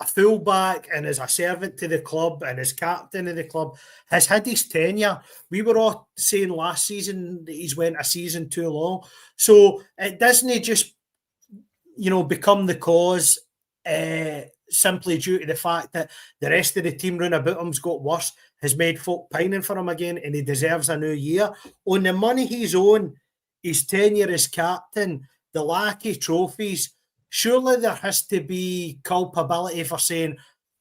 fullback and is a servant to the club and is captain of the club, has had his tenure. We were all saying last season that he's went a season too long. So it doesn't just, you know, become the cause simply due to the fact that the rest of the team round about him's got worse, has made folk pining for him again, and he deserves a new year. On the money he's on, his tenure as captain, the lack of trophies, surely there has to be culpability for saying,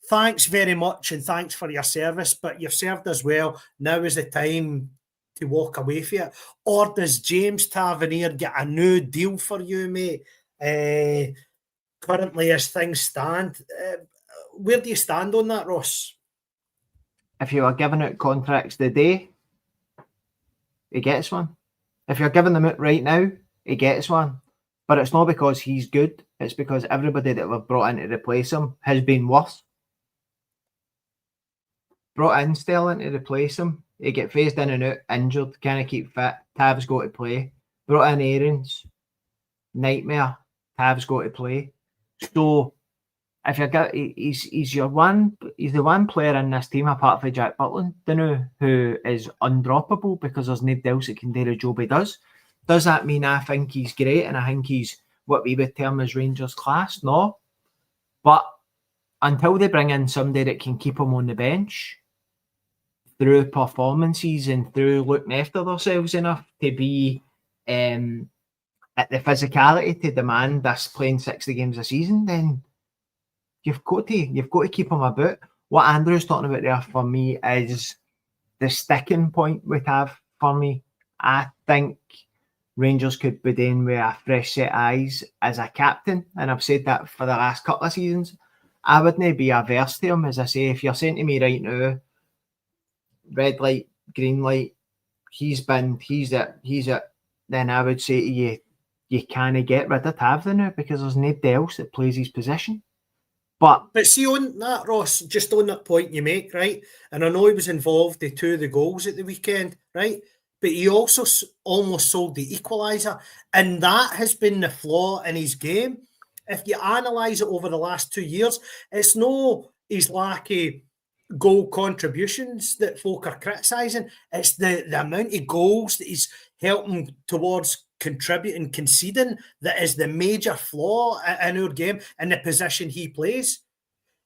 thanks very much and thanks for your service, but you've served us well. Now is the time to walk away from it. Or does James Tavernier get a new deal for you, mate? Currently, as things stand, where do you stand on that, Ross? If you were giving out contracts today, he gets one. If you're giving them out right now, he gets one. But it's not because he's good. It's because everybody that we've brought in to replace him has been worse. Brought in Sterling to replace him. He get phased in and out, injured, can't keep fit. Tav's got to play. Brought in Aarons. Nightmare. Tav's got to play. So if he's the one player in this team apart from Jack Butland, who is undroppable because there's nobody else that can do the job he does. Does that mean I think he's great and I think he's what we would term as Rangers class? No. But until they bring in somebody that can keep him on the bench, through performances and through looking after themselves enough to be at the physicality to demand this playing 60 games a season, then you've got to keep them about. What Andrew's talking about there for me is the sticking point we have for me. I think Rangers could be doing with a fresh set of eyes as a captain, and I've said that for the last couple of seasons. I wouldn't be averse to him, as I say. If you're saying to me right now, red light, green light, he's it, then I would say to you can't get rid of Tav now because there's nobody else that plays his position. But see, on that, Ross, just on that point you make, right? And I know he was involved in 2 of the goals at the weekend, right? But he also almost sold the equaliser. And that has been the flaw in his game. If you analyse it over the last 2 years, it's no his lack of goal contributions that folk are criticising. It's the amount of goals that he's helping towards contributing, conceding, that is the major flaw in our game and the position he plays.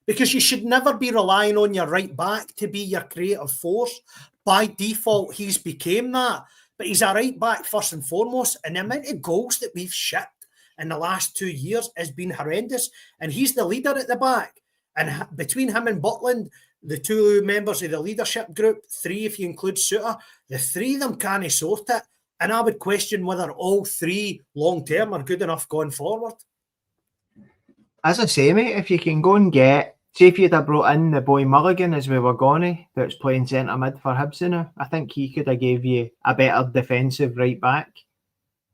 Because you should never be relying on your right back to be your creative force. By default, he's became that. But he's a right back first and foremost. And the amount of goals that we've shipped in the last 2 years has been horrendous. And he's the leader at the back. And between him and Butland, the 2 members of the leadership group, 3 if you include Suter, the 3 of them can't sort it. And I would question whether all 3 long-term are good enough going forward. As I say, mate, if you can go and get, say if you'd have brought in the boy Mulligan as we were going, that's playing centre mid for Hibs now, I think he could have gave you a better defensive right back.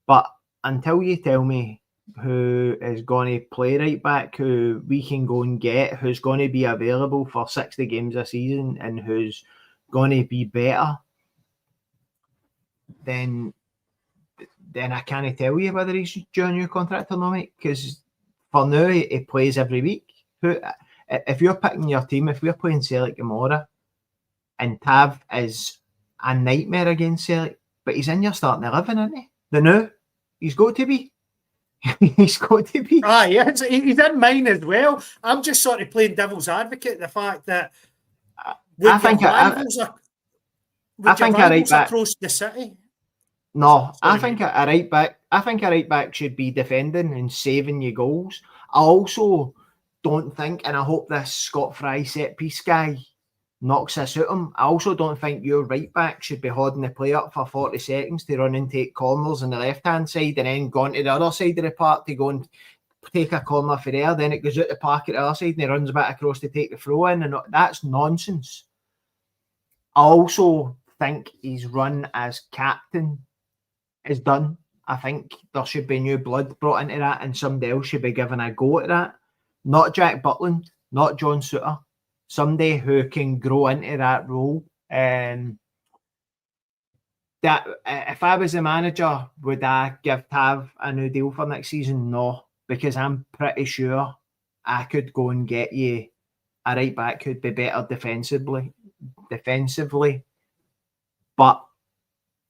But until you tell me who is going to play right back, who we can go and get, who's going to be available for 60 games a season and who's going to be better, then I can't tell you whether he's due a new contract or not, mate, because for now he plays every week. If you're picking your team, if we're playing Celtic tomorrow and Tav is a nightmare against Celtic, but he's in your starting 11, isn't he? The new, he's got to be. He's got to be. Yeah, he's in mine as well. I'm just sort of playing devil's advocate. The fact that I think a right back across the city. No, I think a right back. I think a right back should be defending and saving you goals. I also don't think, and I hope this Scott Fry set piece guy knocks this out him. I also don't think your right back should be holding the play up for 40 seconds to run and take corners on the left hand side, and then go on to the other side of the park to go and take a corner for there. Then it goes out the park at the other side, and he runs back across to take the throw in, and that's nonsense. I also think his run as captain is done. I think there should be new blood brought into that, and somebody else should be given a go at that. Not Jack Butland, not John Suter. Somebody who can grow into that role. That if I was the manager, would I give Tav a new deal for next season? No, because I'm pretty sure I could go and get you a right back who'd be better defensively. But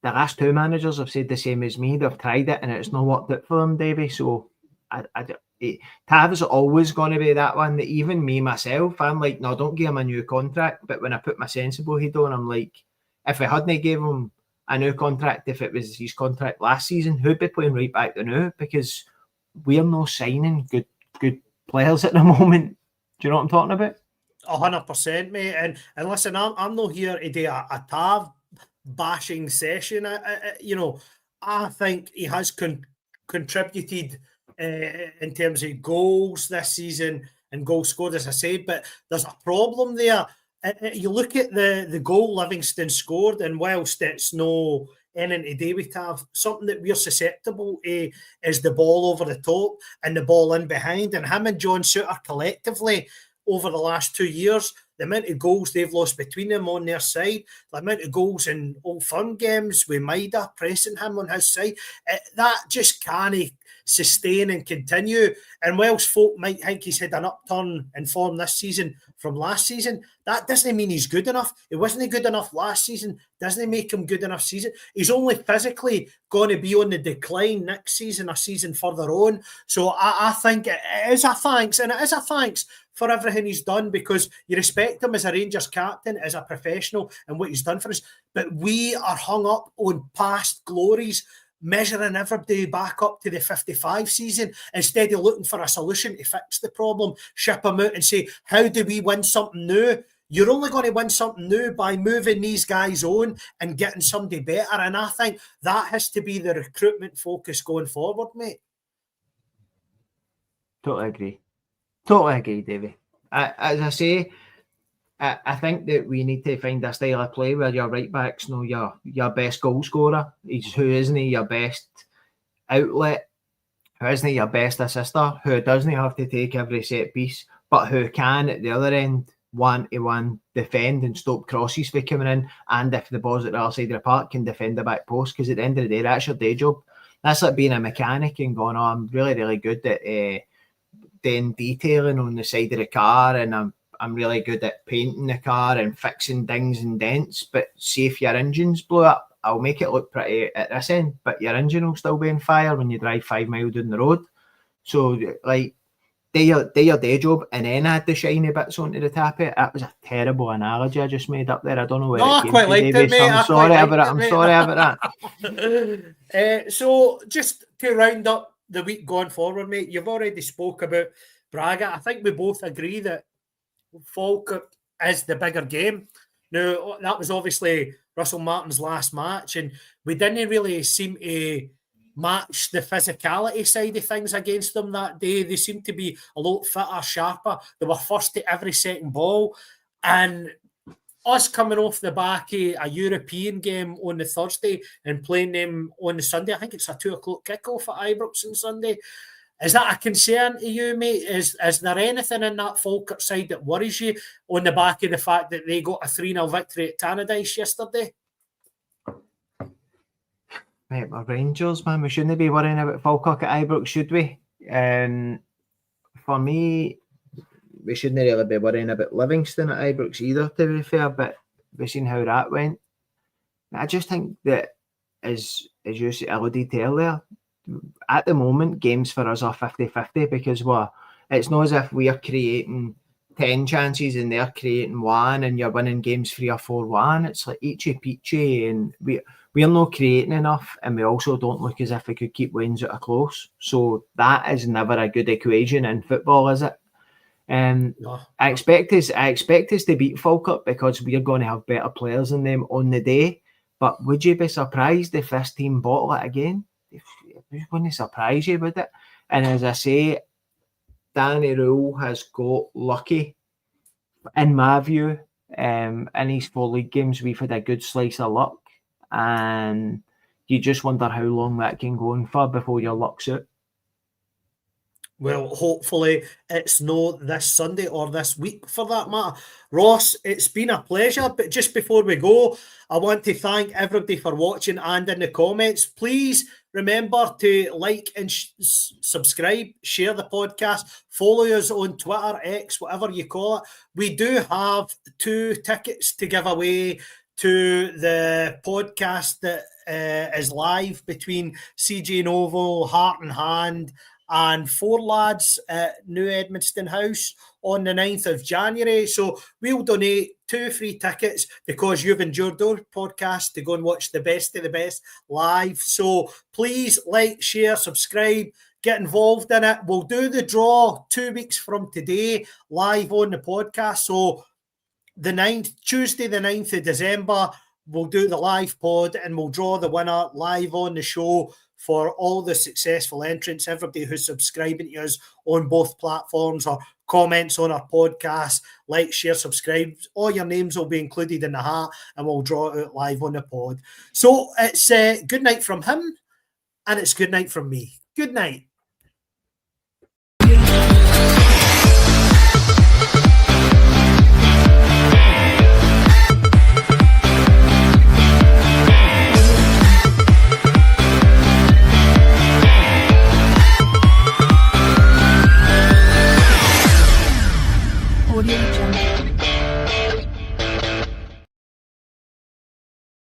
the last 2 managers have said the same as me. They've tried it and it's not worked out for them, Davie. So Tav is always going to be that one that even me, myself, I'm like, no, don't give him a new contract. But when I put my sensible head on, I'm like, if I hadn't gave him a new contract, if it was his contract last season, who'd be playing right back to now? Because we're not signing good players at the moment. Do you know what I'm talking about? 100%, mate. And listen, I'm not here to do a Tav bashing session. I think he has contributed in terms of goals this season and goals scored, as I said, but there's a problem there. You look at the goal Livingston scored, and whilst it's no anything to do with Tav, something that we're susceptible to is the ball over the top and the ball in behind. And him and John Suter collectively over the last 2 years, the amount of goals they've lost between them on their side, the amount of goals in Old Firm games with Maida pressing him on his side, that just can't sustain and continue. And whilst folk might think he's had an upturn in form this season from last season, that doesn't mean he's good enough. He wasn't good enough last season. Doesn't make him good enough season. He's only physically going to be on the decline next season, a season further on. So I think it is a thanks, and it is a thanks for everything he's done, because you respect him as a Rangers captain, as a professional, and what he's done for us. But we are hung up on past glories, measuring every day back up to the 55 season, instead of looking for a solution to fix the problem, ship him out and say, how do we win something new? You're only going to win something new by moving these guys on and getting somebody better. And I think that has to be the recruitment focus going forward, mate. Totally agree, Davie. As I say, I think that we need to find a style of play where your right back's no your best goal scorer. Who isn't your best outlet, who isn't your best assister, who doesn't have to take every set piece, but who can at the other end 1-to-1 defend and stop crosses for coming in, and if the ball's at the other side of the park, can defend the back post, because at the end of the day, that's your day job. That's like being a mechanic and going, oh, I'm really, really good at doing detailing on the side of the car, and I'm really good at painting the car and fixing dings and dents. But see, if your engine's blew up, I'll make it look pretty at this end, but your engine will still be on fire when you drive 5 miles down the road. So, like, do your day job and then add the shiny bits onto the tapet. That was a terrible analogy I just made up there. I don't know where it came quite liked it, mate. I'm sorry about that. So, just to round up the week going forward, mate, you've already spoke about Braga. I think we both agree that Falkirk is the bigger game. Now, that was obviously Russell Martin's last match, and we didn't really seem to match the physicality side of things against them that day. They seemed to be a lot fitter, sharper. They were first to every second ball. And us coming off the back of a European game on the Thursday and playing them on the Sunday, I think it's a 2 o'clock kickoff at Ibrox on Sunday. Is that a concern to you, mate? Is there anything in that Falkirk side that worries you on the back of the fact that they got a 3-0 victory at Tannadice yesterday? Mate, we're Rangers, man. We shouldn't be worrying about Falkirk at Ibrox, should we? For me, we shouldn't really be worrying about Livingston at Ibrox either, to be fair, but we've seen how that went. I just think that, as you alluded to earlier, at the moment, games for us are 50-50, because it's not as if we are creating 10 chances and they're creating 1 and you're winning games 3 or 4-1. It's like eachy peachy, and we're not creating enough, and we also don't look as if we could keep wins out of close. So that is never a good equation in football, is it? No. I expect us to beat Falkirk because we're going to have better players than them on the day. But would you be surprised if this team bottle it again? It wouldn't surprise you, would it? And as I say, Danny Rule has got lucky, in my view. In these 4 league games, we've had a good slice of luck, and you just wonder how long that can go on for before your luck's out. Well, hopefully it's not this Sunday or this week for that matter. Ross, it's been a pleasure, but just before we go, I want to thank everybody for watching and in the comments. Please remember to like and subscribe, share the podcast, follow us on Twitter, X, whatever you call it. We do have 2 tickets to give away to the podcast that is live between CJ Novo, Heart and Hand, and 4 Lads at New Edmonton House on the 9th of January. So we'll donate 2 free tickets because you've enjoyed our podcast to go and watch the best of the best live. So please like, share, subscribe, get involved in it. We'll do the draw 2 weeks from today live on the podcast. So Tuesday the 9th of December, we'll do the live pod and we'll draw the winner live on the show for all the successful entrants, everybody who's subscribing to us on both platforms or comments on our podcast. Like, share, subscribe. All your names will be included in the hat and we'll draw it out live on the pod. So it's good night from him and it's good night from me. Good night.